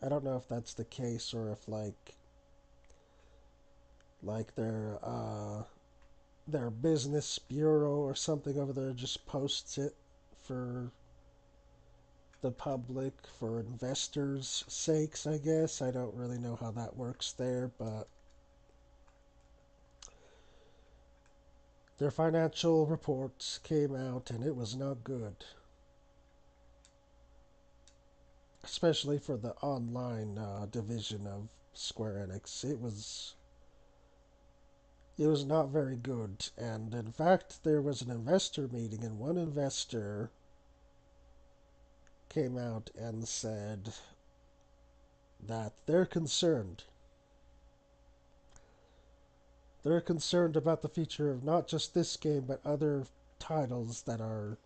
I don't know if that's the case or if, like their business bureau or something over there just posts it for the public, for investors' sakes, I guess. I don't really know how that works there, but their financial reports came out and it was not good. Especially for the online division of Square Enix. It was not very good. And in fact, there was an investor meeting, and one investor came out and said that they're concerned. They're concerned about the future of not just this game, but other titles that are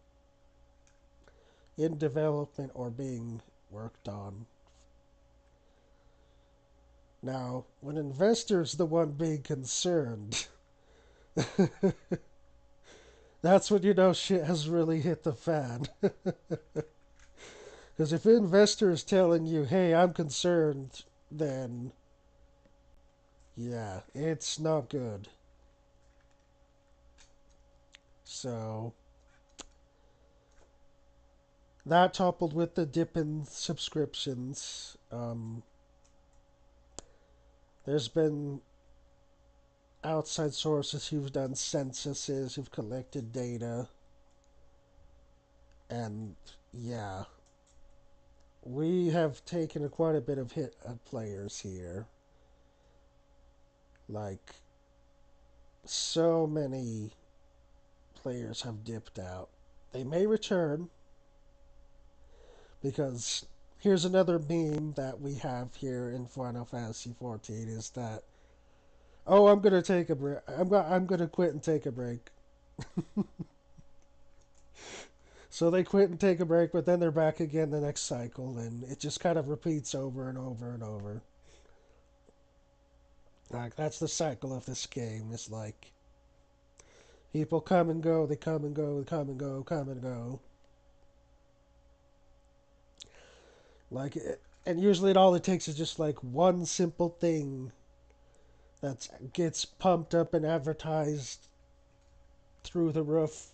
in development or being worked on. Now, when investors the one being concerned, that's when you know shit has really hit the fan. Because if an investor is telling you, hey, I'm concerned, then yeah, it's not good. So, that coupled with the dip in subscriptions, there's been outside sources who've done censuses, who've collected data, and yeah, we have taken quite a bit of hit at players here. Like, so many players have dipped out. They may return, because here's another meme that we have here in Final Fantasy XIV is that, oh, I'm gonna take a break. I'm gonna quit and take a break. So they quit and take a break, but then they're back again the next cycle, and it just kind of repeats over and over and over. Like, that's the cycle of this game. It's like people come and go, they come and go, they come and go, come and go. And usually all it takes is just like one simple thing that gets pumped up and advertised through the roof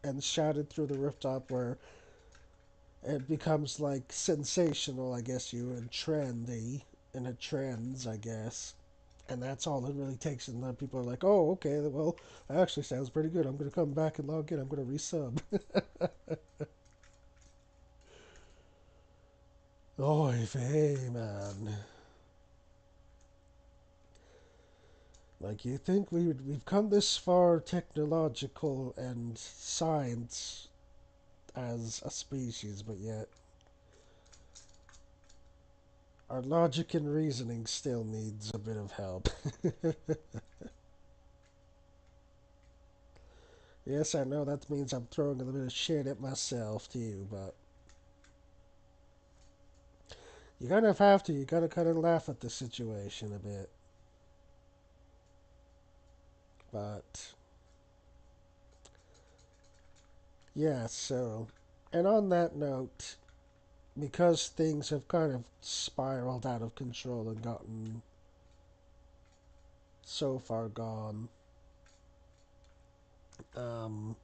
and shouted through the rooftop, where it becomes like sensational, I guess you, and trendy, and it trends, I guess. And that's all it really takes, and then people are like, oh, okay, well, that actually sounds pretty good. I'm going to come back and log in. I'm going to resub. Oy vey, man. Like, you think we've come this far technological and science as a species, but yet our logic and reasoning still needs a bit of help. Yes, I know that means I'm throwing a little bit of shit at myself too, but you kind of have to. You gotta kind of laugh at the situation a bit. But yeah, so, and on that note, because things have kind of spiraled out of control and gotten so far gone, um,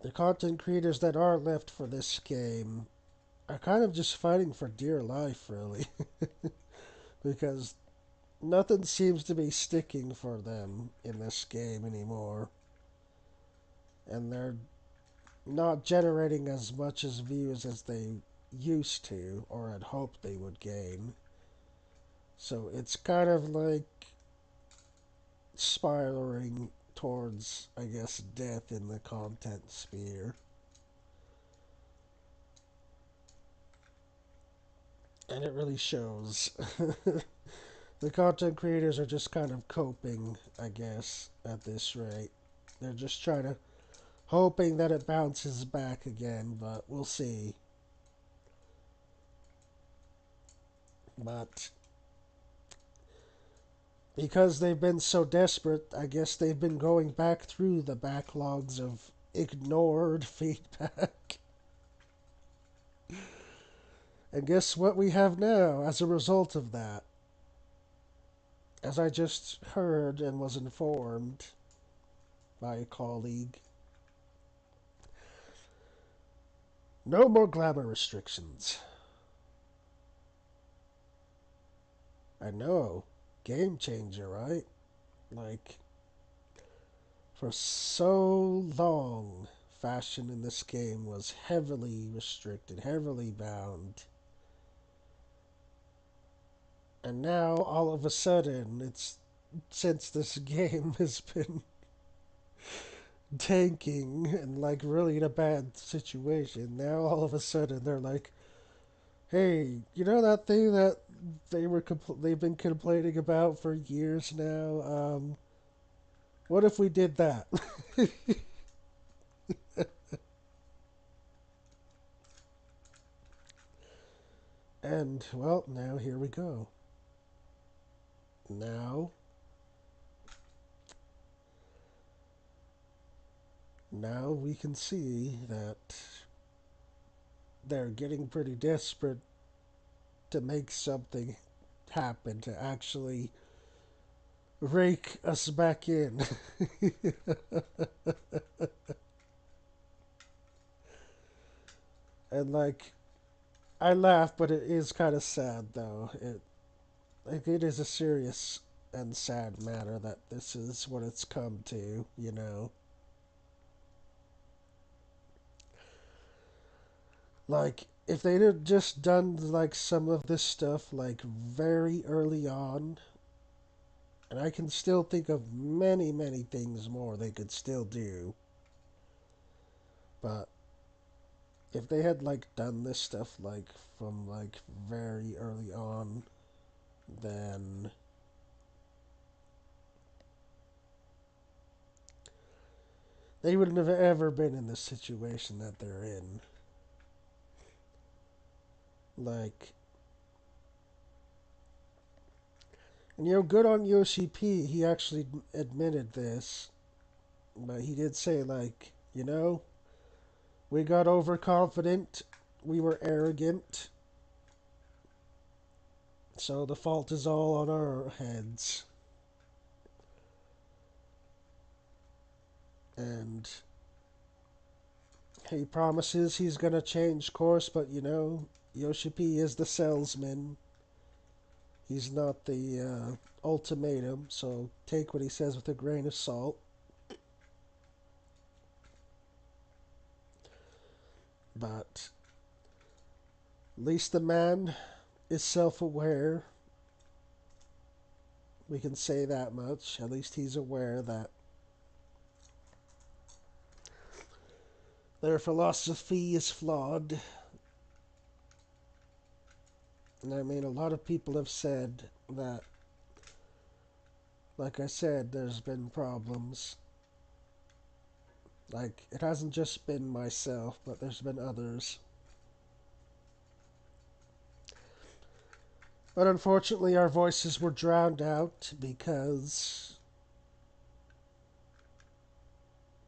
the content creators that are left for this game are kind of just fighting for dear life, really, because nothing seems to be sticking for them in this game anymore, and they're not generating as much as views as they used to or had hoped they would gain. So it's kind of like spiraling towards, I guess, death in the content sphere. And it really shows. The content creators are just kind of coping, I guess, at this rate. They're just trying to, hoping that it bounces back again, but we'll see. But because they've been so desperate, I guess they've been going back through the backlogs of ignored feedback. And guess what we have now as a result of that? As I just heard and was informed by a colleague, no more glamour restrictions. I know. Game changer, right? Like, for so long, fashion in this game was heavily restricted, heavily bound. And now, all of a sudden, since this game has been tanking and like really in a bad situation, now all of a sudden they're like, hey, you know that thing that they've been complaining about for years now? What if we did that? And well, now here we go. Now, now we can see that they're getting pretty desperate to make something happen, to actually rake us back in. And like, I laugh, but it is kind of sad though. It is a serious and sad matter that this is what it's come to, you know. Like, if they'd have just done like some of this stuff like very early on, And I can still think of many, many things more they could still do. But if they had like done this stuff like from like very early on, then they wouldn't have ever been in the situation that they're in. Like, and good on Yoshi P. He actually admitted this, but he did say like, we got overconfident, we were arrogant, so the fault is all on our heads. And he promises he's gonna change course, but Yoshi P is the salesman. He's not the ultimatum, so take what he says with a grain of salt. But at least the man is self-aware. We can say that much. At least he's aware that their philosophy is flawed. And I mean, a lot of people have said that, like I said, there's been problems. Like, it hasn't just been myself, but there's been others. But unfortunately, our voices were drowned out because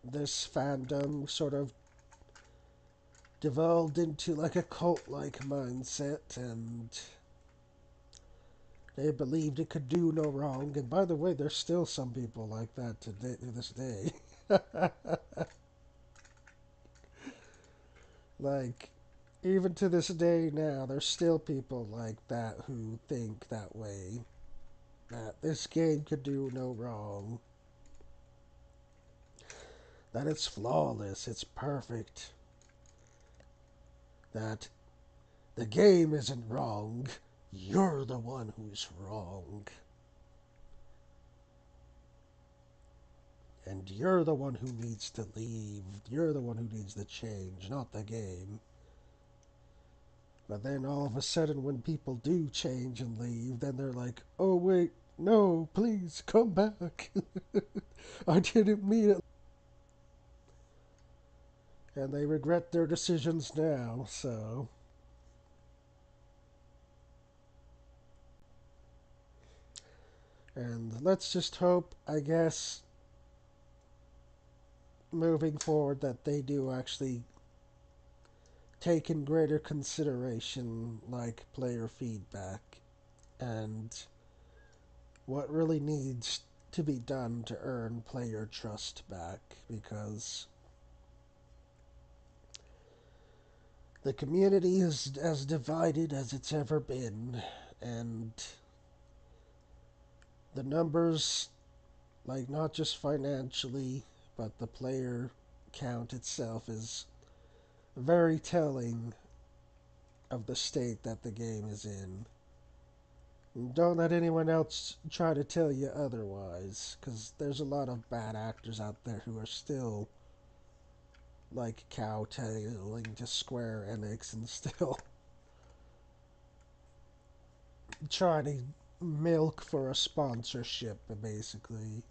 this fandom sort of devolved into like a cult-like mindset, and they believed it could do no wrong. And by the way, there's still some people like that to this day. Like, even to this day now, there's still people like that who think that way. That this game could do no wrong. That it's flawless, it's perfect. That the game isn't wrong. You're the one who's wrong. And you're the one who needs to leave. You're the one who needs to change, not the game. But then all of a sudden, when people do change and leave, then they're like, oh wait, no, please, come back. I didn't mean it. And they regret their decisions now, so. And let's just hope, I guess, moving forward, that they do actually take in greater consideration, like player feedback and what really needs to be done to earn player trust back, because the community is as divided as it's ever been, and the numbers, like not just financially, but the player count itself is very telling of the state that the game is in. Don't let anyone else try to tell you otherwise, because there's a lot of bad actors out there who are still like kowtowing to Square Enix and still trying to milk for a sponsorship, basically.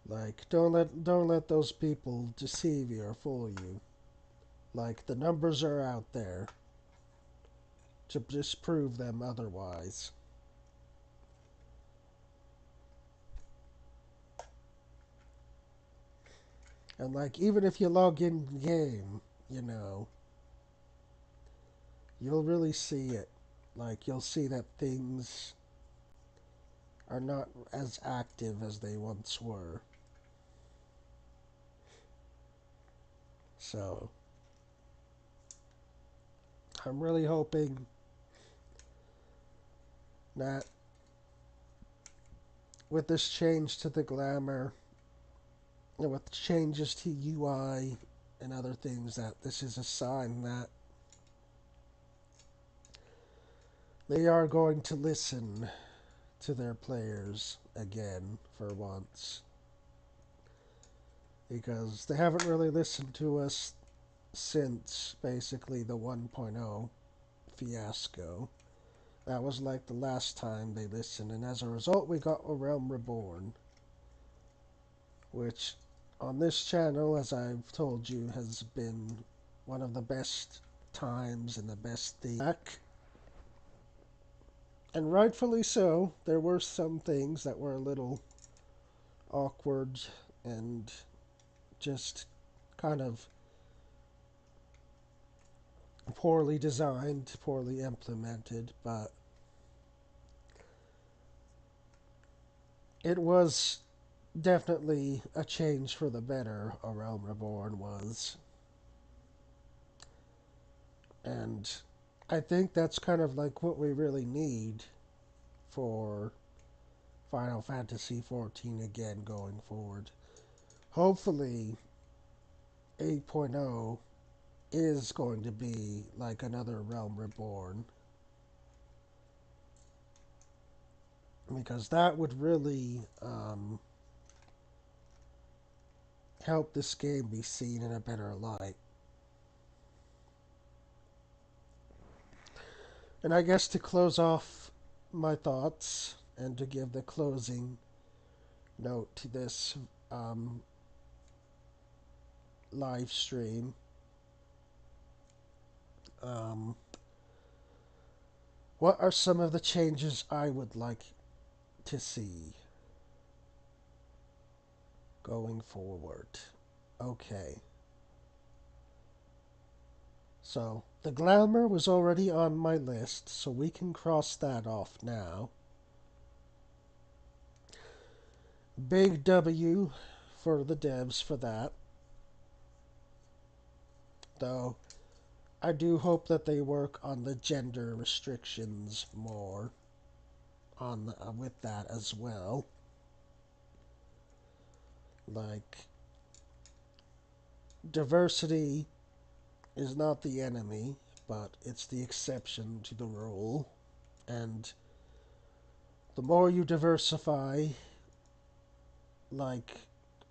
Like, don't let those people deceive you or fool you. Like, the numbers are out there to disprove them otherwise. And like, even if you log in game, you'll really see it. Like, you'll see that things are not as active as they once were. So, I'm really hoping that with this change to the glamour, and with changes to UI and other things, that this is a sign that they are going to listen to their players again for once. Because they haven't really listened to us since basically the 1.0 fiasco. That was like the last time they listened, and as a result, we got A Realm Reborn, which on this channel, as I've told you, has been one of the best times and the best thing. And rightfully so, there were some things that were a little awkward and just kind of poorly designed, poorly implemented, but it was definitely a change for the better, A Realm Reborn was. And I think that's kind of like what we really need for Final Fantasy XIV again going forward. Hopefully, 8.0 is going to be like another Realm Reborn. Because that would really help this game be seen in a better light. And I guess to close off my thoughts and to give the closing note to this live stream, um, what are some of the changes I would like to see going forward? Okay. So, the glamour was already on my list, so we can cross that off now. Big W for the devs for that. Though, I do hope that they work on the gender restrictions more on with that as well. Like, diversity is not the enemy, but it's the exception to the rule. And the more you diversify, like,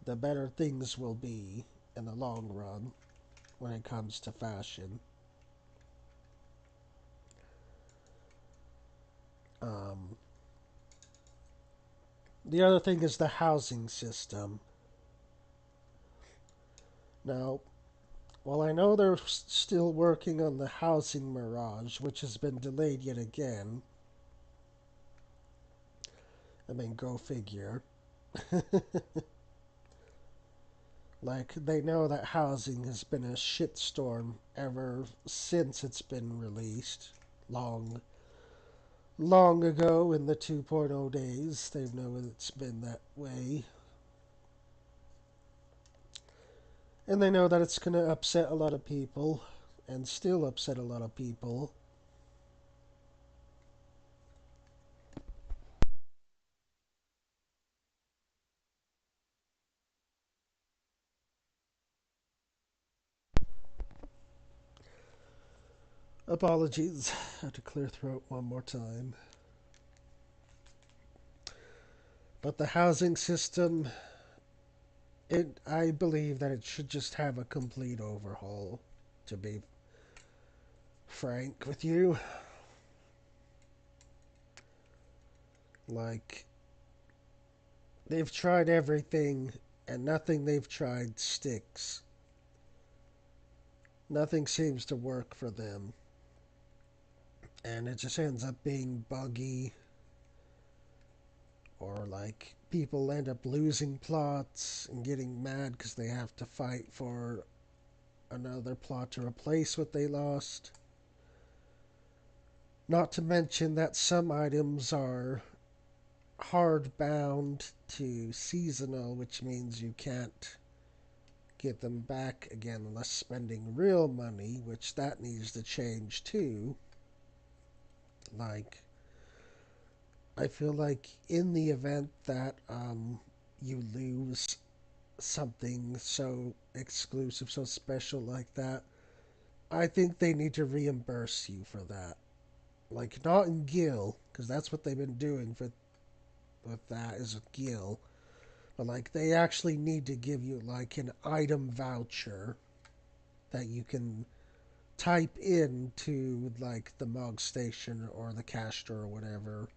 the better things will be in the long run when it comes to fashion. Um, the other thing is the housing system. Now, while I know they're still working on the housing mirage, which has been delayed yet again, I mean, go figure. Like, they know that housing has been a shitstorm ever since it's been released. Long ago in the 2.0 days, they know it's been that way. And they know that it's going to upset a lot of people, and still upset a lot of people. Apologies. I had to clear throat one more time. But the housing system, I believe that it should just have a complete overhaul, to be frank with you. Like, they've tried everything, and nothing they've tried sticks. Nothing seems to work for them. And it just ends up being buggy, or like people end up losing plots and getting mad because they have to fight for another plot to replace what they lost. Not to mention that some items are hard bound to seasonal, which means you can't get them back again unless spending real money, which that needs to change too. Like, I feel like in the event that you lose something so exclusive, so special like that, I think they need to reimburse you for that. Like, not in Gil, because that's what they've been doing for with that is a skill. But like they actually need to give you like an item voucher that you can type into like the Mog Station or the cash store or whatever,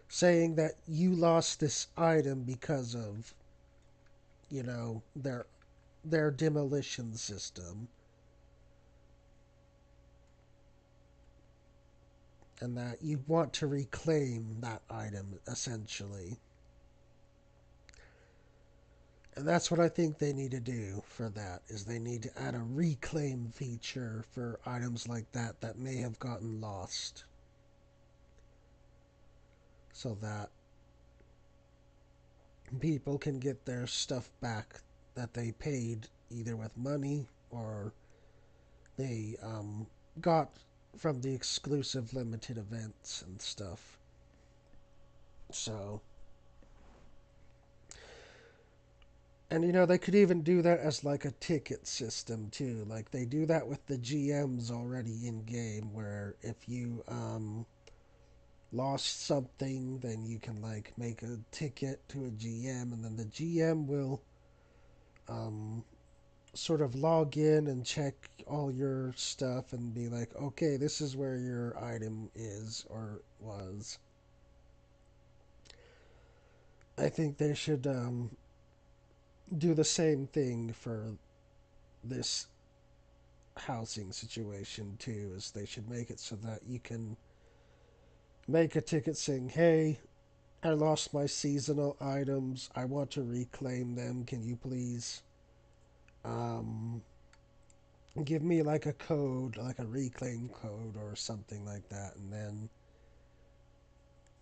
saying that you lost this item because of, you know, their demolition system, and that you want to reclaim that item essentially. And that's what I think they need to do for that is they need to add a reclaim feature for items like that that may have gotten lost, so that people can get their stuff back that they paid either with money or they got from the exclusive limited events and stuff. So, and you know, they could even do that as like a ticket system too. Like they do that with the GMs already in game, where if you lost something, then you can like make a ticket to a GM, and then the GM will um, sort of log in and check all your stuff and be like, okay, this is where your item is or was. I think they should do the same thing for this housing situation too. Is they should make it so that you can make a ticket saying, "Hey, I lost my seasonal items. I want to reclaim them. Can you please um, give me like a code, like a reclaim code or something like that?" And then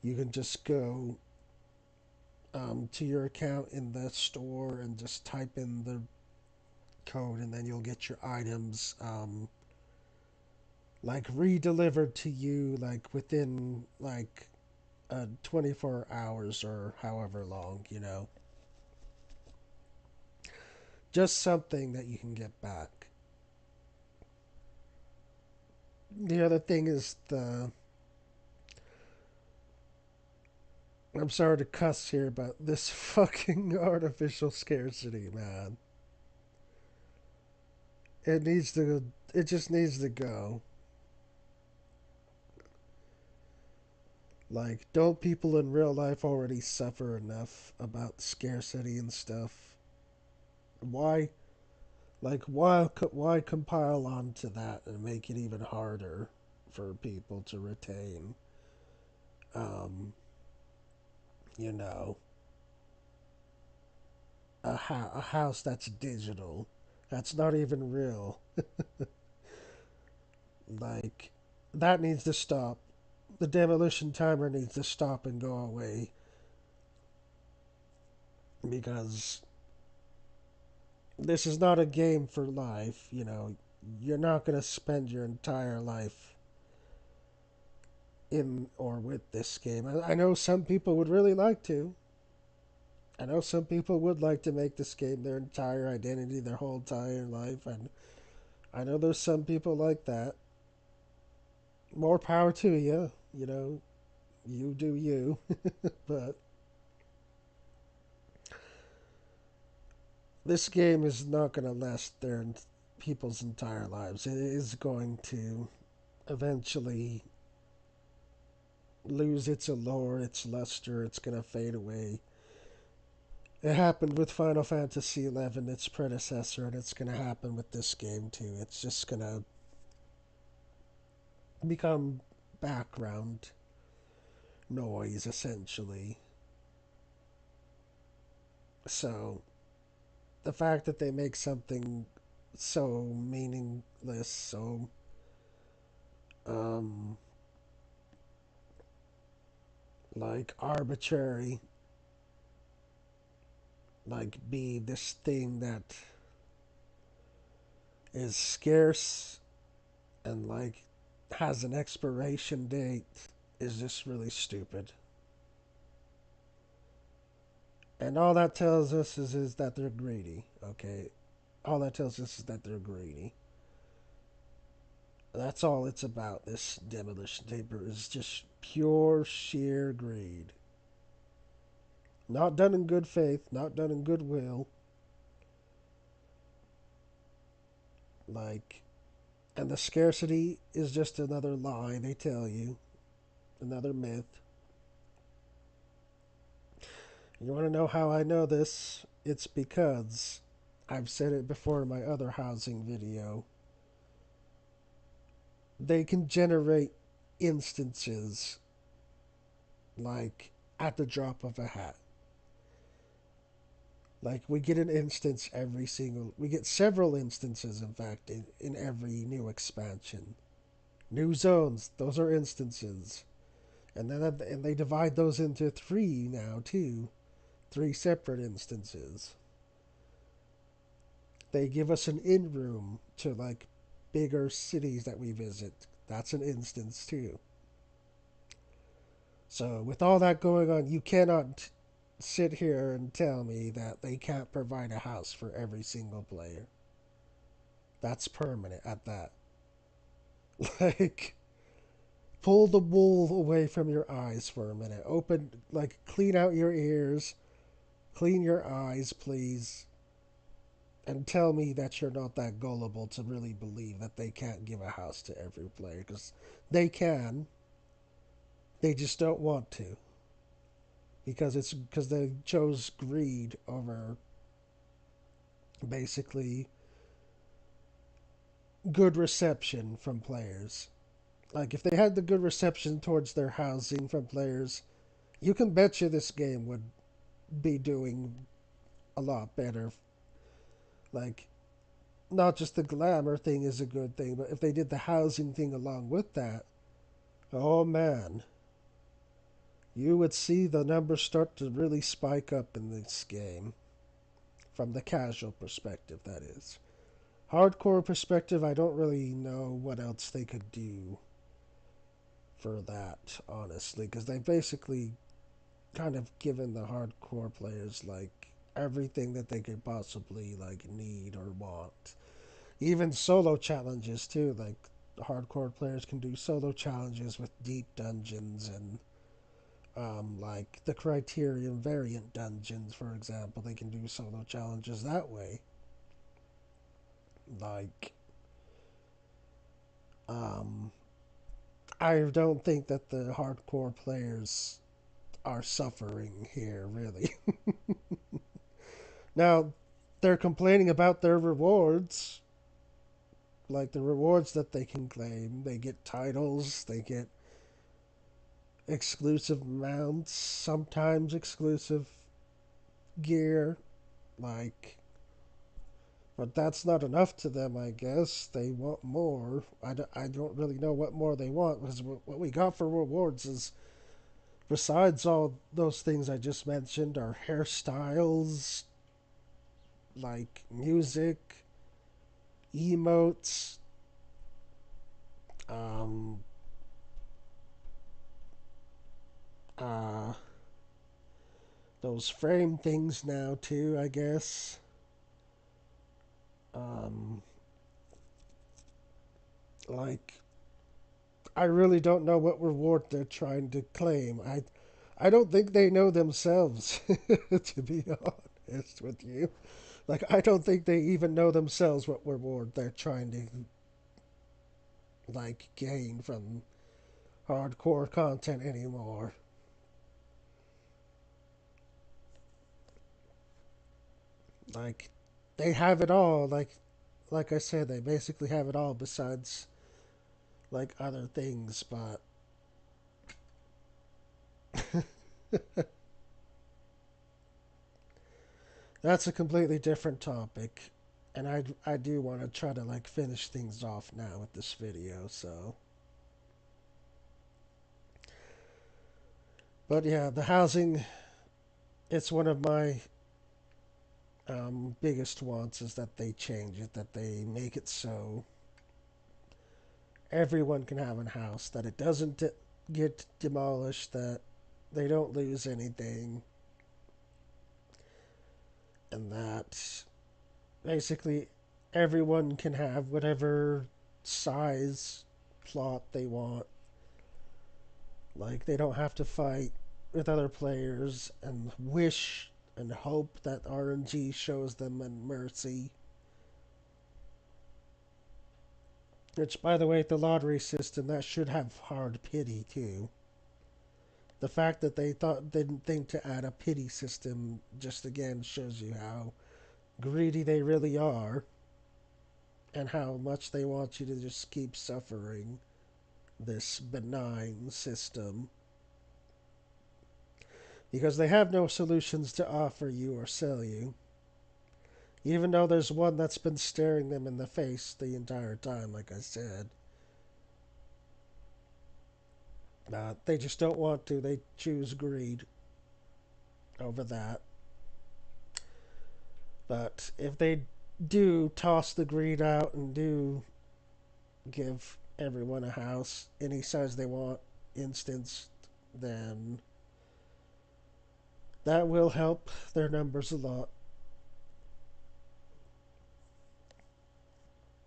you can just go to your account in the store and just type in the code, and then you'll get your items like re-delivered to you like within like 24 hours or however long, you know. Just something that you can get back. The other thing is the. I'm sorry to cuss here, but this fucking artificial scarcity, man. It needs to. It just needs to go. Like, don't people in real life already suffer enough about scarcity and stuff? Why, why compile onto that and make it even harder for people to retain? Um, you know, a house that's digital, that's not even real. Like, that needs to stop. The demolition timer needs to stop and go away because this is not a game for life. You know, you're not going to spend your entire life in or with this game. I know some people would really like to. I know some people would like to make this game their entire identity, their whole entire life, and I know there's some people like that. More power to you. You know, you do you. But this game is not going to last their people's entire lives. It is going to eventually lose its allure, its luster. It's going to fade away. It happened with Final Fantasy XI, its predecessor, and it's going to happen with this game too. It's just going to become background noise, essentially. So, the fact that they make something so meaningless, so um, like arbitrary, like be this thing that is scarce and like has an expiration date is just really stupid. And all that tells us is that they're greedy, okay? All that tells us is that they're greedy. That's all it's about. This demolition taper is just Pure sheer greed. Not done in good faith, not done in goodwill. Like, and the scarcity is just another lie they tell you, another myth. You want to know how I know this? It's because I've said it before in my other housing video. They can generate instances like at the drop of a hat. Like we get an instance every single, we get several instances, in fact, in every new expansion. New zones, those are instances, and they divide those into three now too, three separate instances. They give us an in room to like bigger cities that we visit. That's an instance too. So with all that going on, you cannot sit here and tell me that they can't provide a house for every single player. That's permanent at that. Like, pull the wool away from your eyes for a minute. Open, like, clean out your ears, clean your eyes, please, and tell me that you're not that gullible to really believe that they can't give a house to every player, because they can. They just don't want to. Because they chose greed over basically good reception from players. Like if they had the good reception towards their housing from players, you can bet you this game would be doing a lot better. Like not just the glamour thing is a good thing, but if they did the housing thing along with that, oh man, you would see the numbers start to really spike up in this game. From the casual perspective, that is. Hardcore perspective, I don't really know what else they could do for that, honestly, because they basically kind of given the hardcore players like everything that they could possibly like need or want. Even solo challenges too, like hardcore players can do solo challenges with deep dungeons and like the Criterion variant dungeons, for example. They can do solo challenges that way. Like, um, I don't think that the hardcore players are suffering here, really. Now, they're complaining about their rewards, like the rewards that they can claim. They get titles, they get exclusive mounts, sometimes exclusive gear, like. But that's not enough to them, I guess. They want more. I don't really know what more they want, because what we got for rewards is, besides all those things I just mentioned, are hairstyles, like music, emotes, um, uh, those frame things now too, I guess. Um, like I really don't know what reward they're trying to claim. I don't think they know themselves, to be honest with you. Like I don't think they even know themselves what reward they're trying to like gain from hardcore content anymore. Like they have it all. Like I said, they basically have it all besides like other things, but that's a completely different topic. And I do want to try to like finish things off now with this video, so. But yeah, the housing, it's one of my biggest wants is that they change it, that they make it so everyone can have a house, that it doesn't get demolished, that they don't lose anything, and that basically everyone can have whatever size plot they want. Like, they don't have to fight with other players and wish and hope that RNG shows them a mercy. Which, by the way, the lottery system, that should have hard pity, too. The fact that they didn't think to add a pity system just again shows you how greedy they really are and how much they want you to just keep suffering this benign system because they have no solutions to offer you or sell you. Even though there's one that's been staring them in the face the entire time, like I said. They just don't want to. They choose greed over that. But if they do toss the greed out and do give everyone a house any size they want, instanced, then that will help their numbers a lot.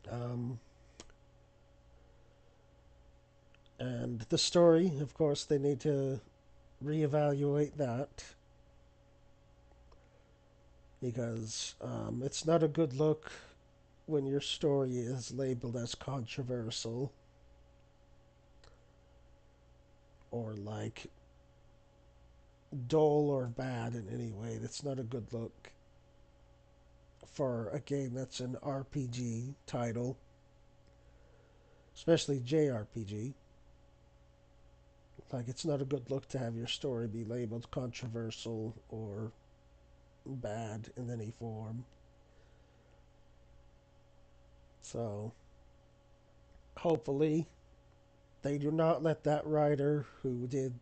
Um, and the story, of course, they need to reevaluate that because it's not a good look when your story is labeled as controversial or like dull or bad in any way. That's not a good look for a game that's an RPG title, especially JRPG. Like, it's not a good look to have your story be labeled controversial or bad in any form. So, hopefully, they do not let that writer who did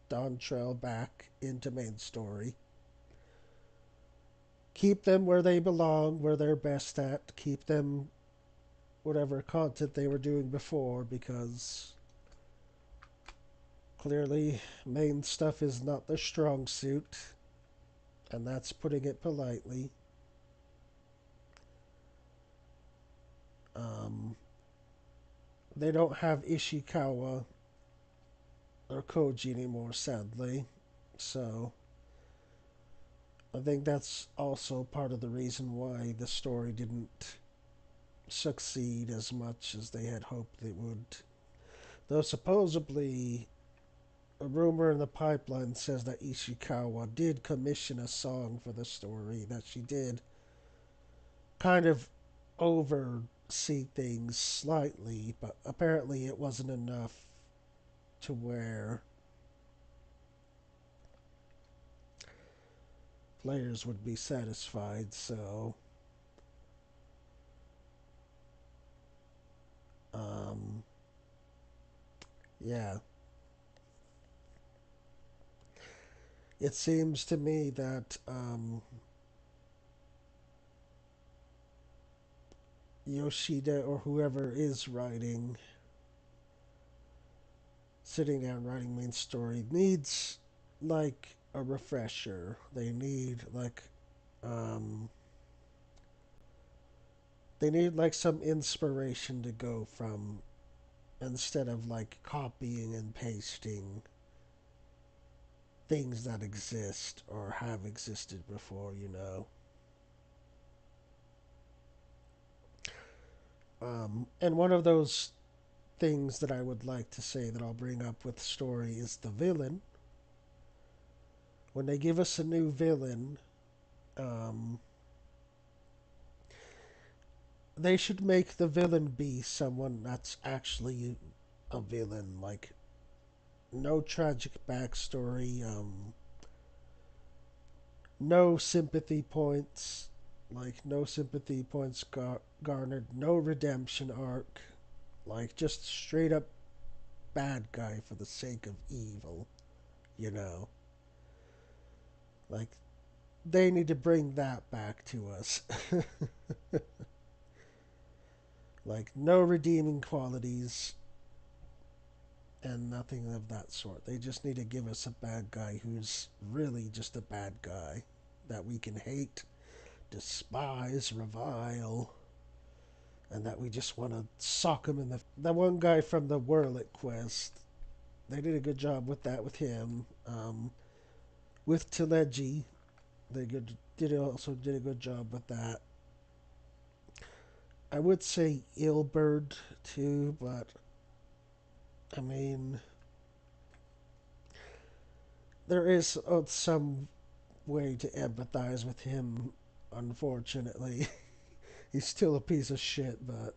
Dawntrail back into main story. Keep them where they belong, where they're best at. Keep them whatever content they were doing before because clearly main stuff is not their strong suit, and that's putting it politely. Um, they don't have Ishikawa or Koji anymore, sadly. So I think that's also part of the reason why the story didn't succeed as much as they had hoped it would. Though supposedly a rumor in the pipeline says that Ishikawa did commission a song for the story, that she did kind of oversee things slightly, but apparently it wasn't enough to where players would be satisfied. So, um, yeah. It seems to me that Yoshida or whoever is writing, sitting down writing main story, needs like a refresher. They need um, they need like some inspiration to go from instead of like copying and pasting things that exist or have existed before, you know. And one of those things that I would like to say that I'll bring up with story is the villain. When they give us a new villain, um, they should make the villain be someone that's actually a villain. Like, no tragic backstory, no sympathy points, like, no sympathy points garnered, no redemption arc. Like, just straight up bad guy for the sake of evil, you know? Like, they need to bring that back to us. Like, no redeeming qualities and nothing of that sort. They just need to give us a bad guy who's really just a bad guy that we can hate, despise, revile, and that we just want to sock him in the. That one guy from the Whirlit quest, They did a good job with that with him. With Teleji, did also did a good job with that. I would say Ilberd too, but I mean, there is some way to empathize with him. Unfortunately, he's still a piece of shit, but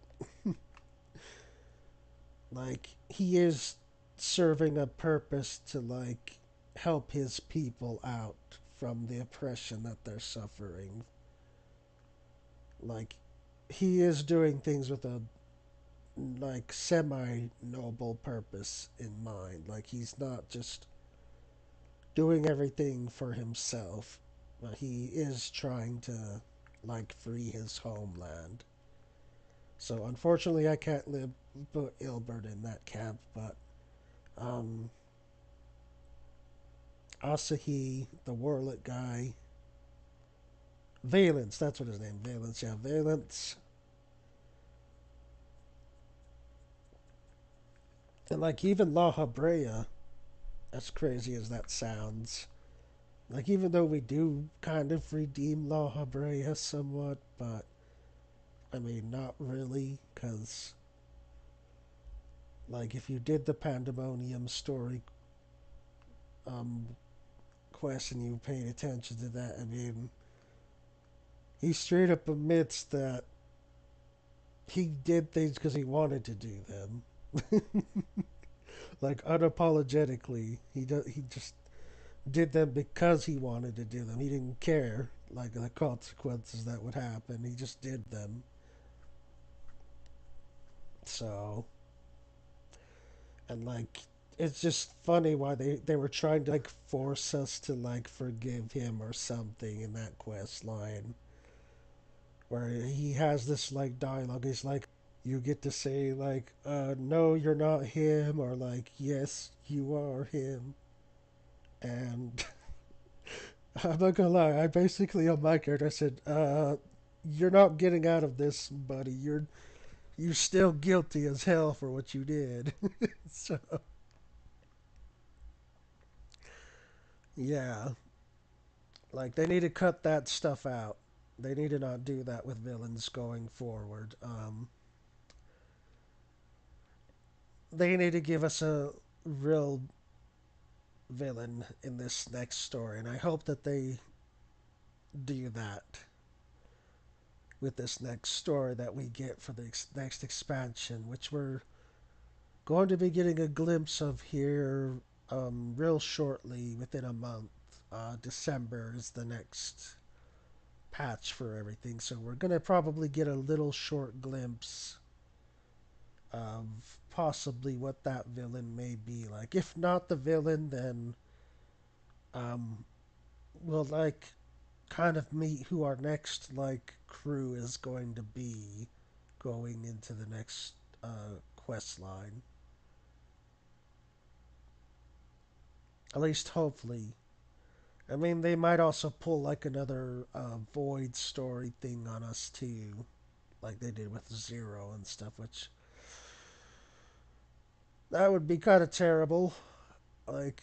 like he is serving a purpose to like help his people out from the oppression that they're suffering. Like he is doing things with a like semi noble purpose in mind. Like he's not just doing everything for himself, but he is trying to like free his homeland. So unfortunately, I can't live put Ilbert in that camp, but um, Asahi, the Warlick guy, Valence, that's what his name, Valence, yeah, Valence, and like even La Habrea, as crazy as that sounds, like even though we do kind of redeem La Habrea somewhat, but I mean not really, because like if you did the Pandemonium story um, quest and you paid attention to that, I mean he straight up admits that he did things because he wanted to do them. Like unapologetically, he just did them because he wanted to do them. He didn't care like the consequences that would happen. He just did them. So, and like it's just funny why they were trying to like force us to like forgive him or something in that quest line where he has this like dialogue. He's like, you get to say like, no, you're not him, or like, yes, you are him. And I'm not gonna lie, I basically on my character I said, you're not getting out of this, buddy. You're still guilty as hell for what you did. So yeah, like they need to cut that stuff out. They need to not do that with villains going forward. They need to give us a real villain in this next story, and I hope that they do that with this next story that we get for the next expansion, which we're going to be getting a glimpse of here real shortly, within a month. December is the next patch for everything, so we're going to probably get a little short glimpse of possibly what that villain may be like. If not the villain, then um, we'll like kind of meet who our next like crew is going to be going into the next quest line. At least hopefully. I mean, they might also pull like another void story thing on us too, like they did with Zero and stuff, which that would be kind of terrible. Like,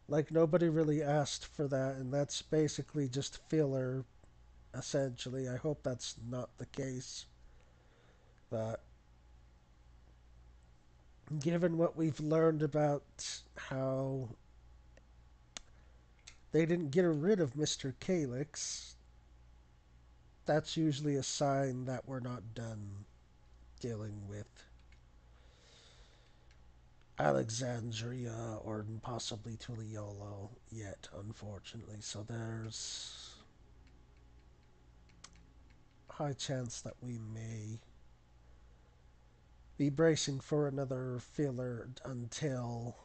like nobody really asked for that, and that's basically just filler, essentially. I hope that's not the case, but given what we've learned about how they didn't get rid of Mr. Calyx, that's usually a sign that we're not done dealing with Alexandria or possibly Tuliolo yet, unfortunately. So there's a high chance that we may be bracing for another filler until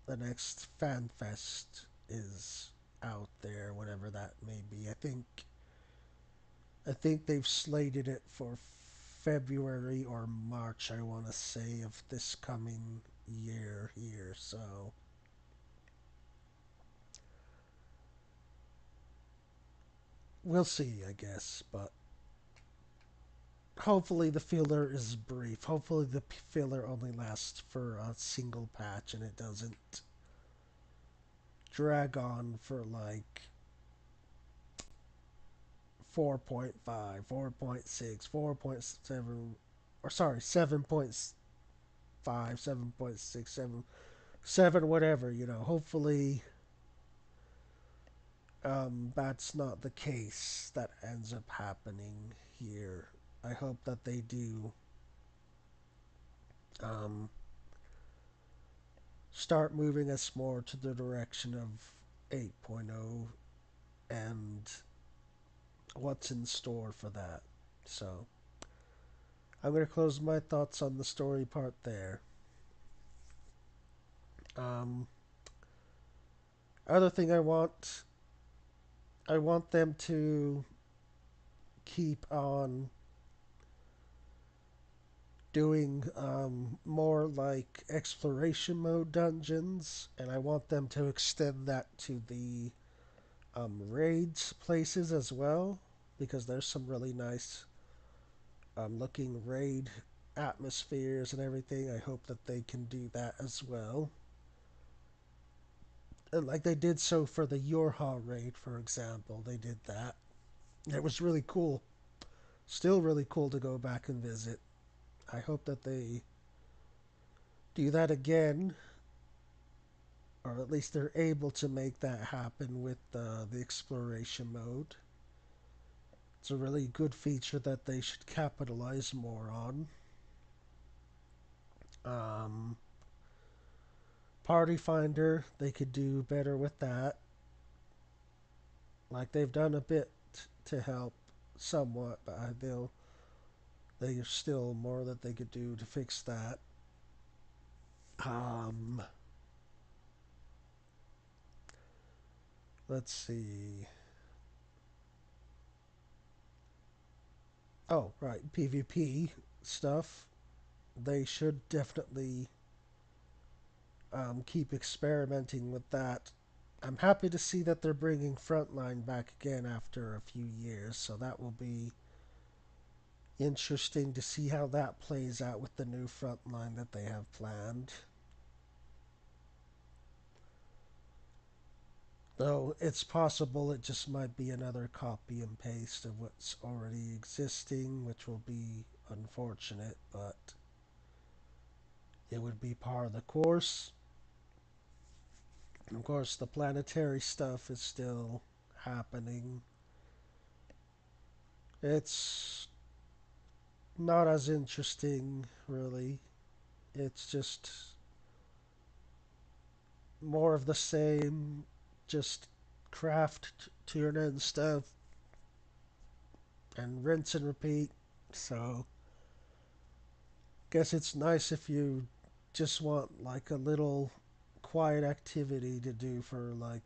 the next fan fest is out there, whatever that may be. I think they've slated it for February or March, I want to say, of this coming year here. So we'll see, I guess. But hopefully the filler is brief. Hopefully the filler only lasts for a single patch and it doesn't drag on for like 4.5, 4.6, 4.7, or sorry, 7.5, 7.6, 7, whatever, hopefully that's not the case that ends up happening here. I hope that they do um, start moving us more to the direction of 8.0 and what's in store for that. So I'm going to close my thoughts on the story part there. Um, Other thing I want them to keep on doing more like exploration mode dungeons, and I want them to extend that to the raids places as well, because there's some really nice looking raid atmospheres and everything. I hope that they can do that as well. And like they did so for the Yorha raid, for example, they did that. It was really cool. Still really cool to go back and visit. I hope that they do that again, or at least they're able to make that happen with the exploration mode. It's a really good feature that they should capitalize more on. Um, Party Finder, they could do better with that. Like they've done a bit to help somewhat, but there's still more that they could do to fix that. Um, let's see. Oh, right, PvP stuff. They should definitely keep experimenting with that. I'm happy to see that they're bringing Frontline back again after a few years, so that will be interesting to see how that plays out with the new Frontline that they have planned. Though it's possible it just might be another copy and paste of what's already existing, which will be unfortunate, but it would be par of the course. Of course, the planetary stuff is still happening. It's not as interesting, really. It's just more of the same, just craft, tuna and stuff, and rinse and repeat. So, guess it's nice if you just want like a little quiet activity to do for like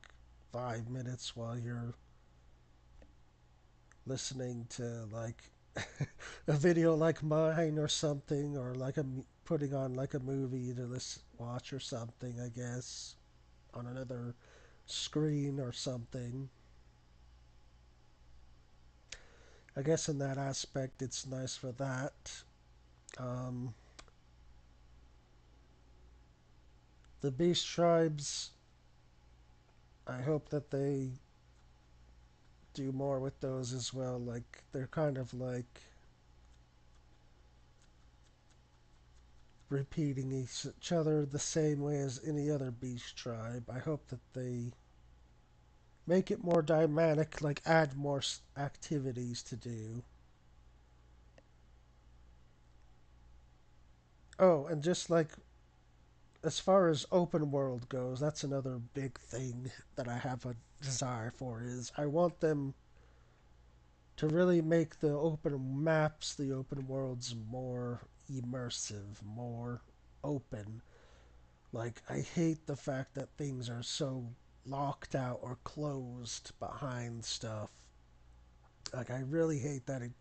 5 minutes while you're listening to like a video like mine or something, or like putting on like a movie to watch or something, I guess, on another screen or something. I guess in that aspect, it's nice for that. Um, the Beast Tribes, I hope that they do more with those as well. Like, they're kind of like repeating each other the same way as any other Beast Tribe. I hope that they make it more dynamic, like add more activities to do. Oh, and just like as far as open world goes, that's another big thing that I have a desire for is I want them to really make the open maps, the open worlds more immersive, more open. Like I hate the fact that things are so locked out or closed behind stuff. Like I really hate that. It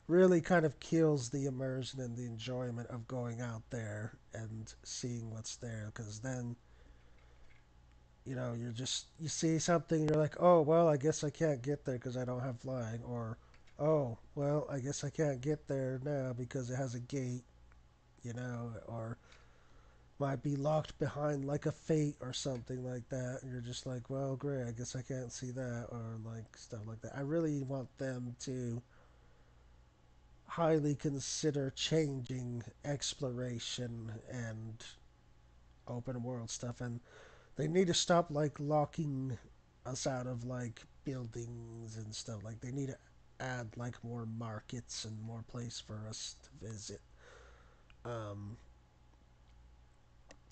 really kind of kills the immersion and the enjoyment of going out there and seeing what's there, because then you see something, you're like, oh well, I guess I can't get there because I don't have flying, or oh, well, I guess I can't get there now because it has a gate, or might be locked behind like a fate or something like that. And you're just like, well, great, I guess I can't see that, or like stuff like that. I really want them to highly consider changing exploration and open world stuff, and they need to stop like locking us out of like buildings and stuff. Like they need to add like more markets and more place for us to visit. Um,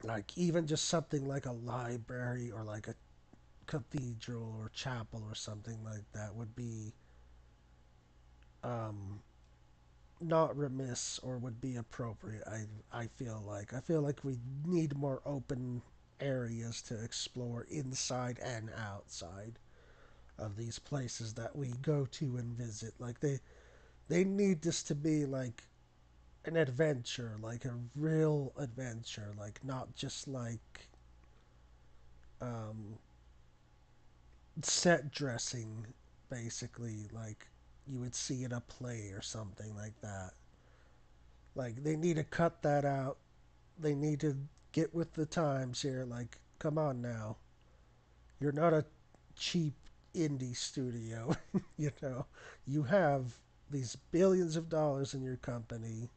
like even just something like a library or like a cathedral or chapel or something like that would be um, not remiss or would be appropriate. I feel like we need more open areas to explore inside and outside of these places that we go to and visit. Like they need this to be like an adventure, like a real adventure, like not just like um, set dressing, basically, like you would see in a play or something like that. Like they need to cut that out. They need to get with the times here. Like, come on now, you're not a cheap indie studio. you know, you have these billions of dollars in your company.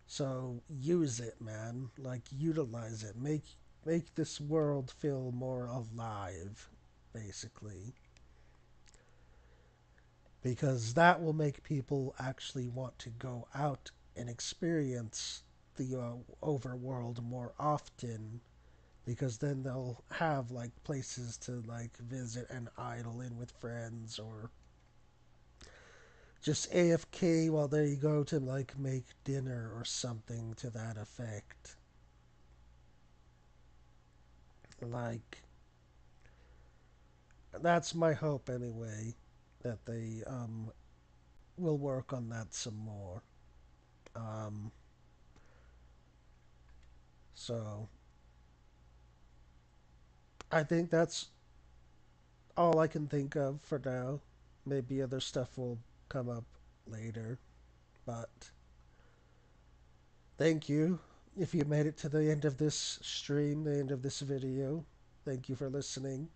So use it, man. Like utilize it. Make this world feel more alive, basically. Because that will make people actually want to go out and experience the overworld more often, because then they'll have like places to like visit and idle in with friends, or just AFK while they go to like make dinner or something to that effect. Like that's my hope anyway, that they will work on that some more. Um, so I think that's all I can think of for now. Maybe other stuff will come up later, but thank you. If you made it to the end of this stream, the end of this video, thank you for listening.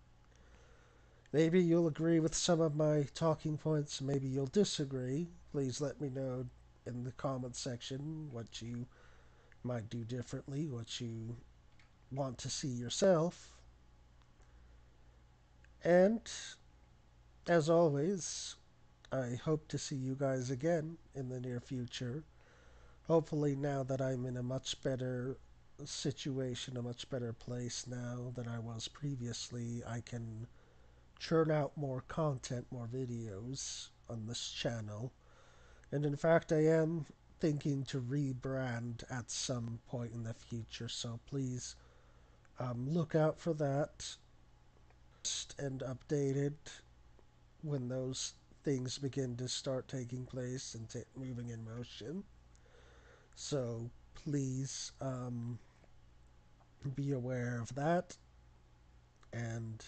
Maybe you'll agree with some of my talking points, maybe you'll disagree. Please let me know in the comment section what you might do differently, what you want to see yourself. And as always, I hope to see you guys again in the near future. Hopefully, now that I'm in a much better situation, a much better place now than I was previously, I can churn out more content, more videos on this channel. And in fact, I am thinking to rebrand at some point in the future, so please look out for that and updated when those things begin to start taking place and moving in motion. So please be aware of that. And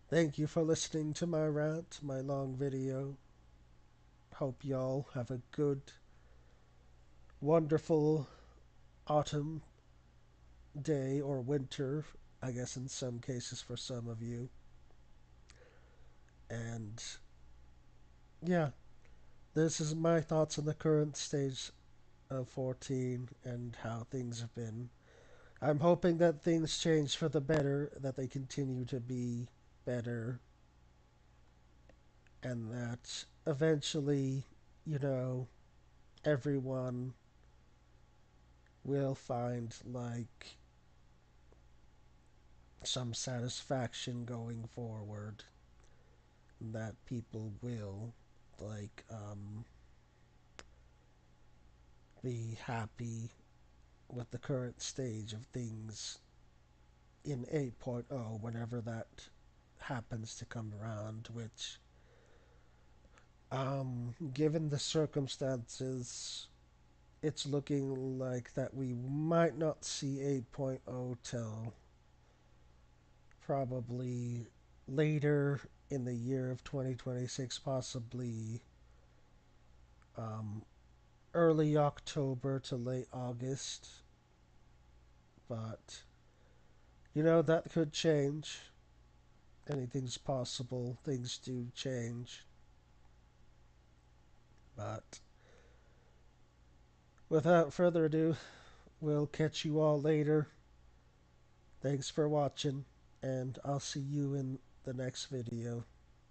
thank you for listening to my rant, my long video. Hope y'all have a good, wonderful autumn day or winter, I guess in some cases for some of you. And yeah, this is my thoughts on the current stage of 14 and how things have been. I'm hoping that things change for the better, that they continue to be better, and that eventually, you know, everyone will find like some satisfaction going forward, that people will like be happy with the current stage of things in 8.0 whenever that happens to come around, which given the circumstances, it's looking like that we might not see 8.0 till probably later in the year of 2026, possibly um, early October to late August. But, that could change. Anything's possible. Things do change. But without further ado, we'll catch you all later. Thanks for watching, and I'll see you in the next video.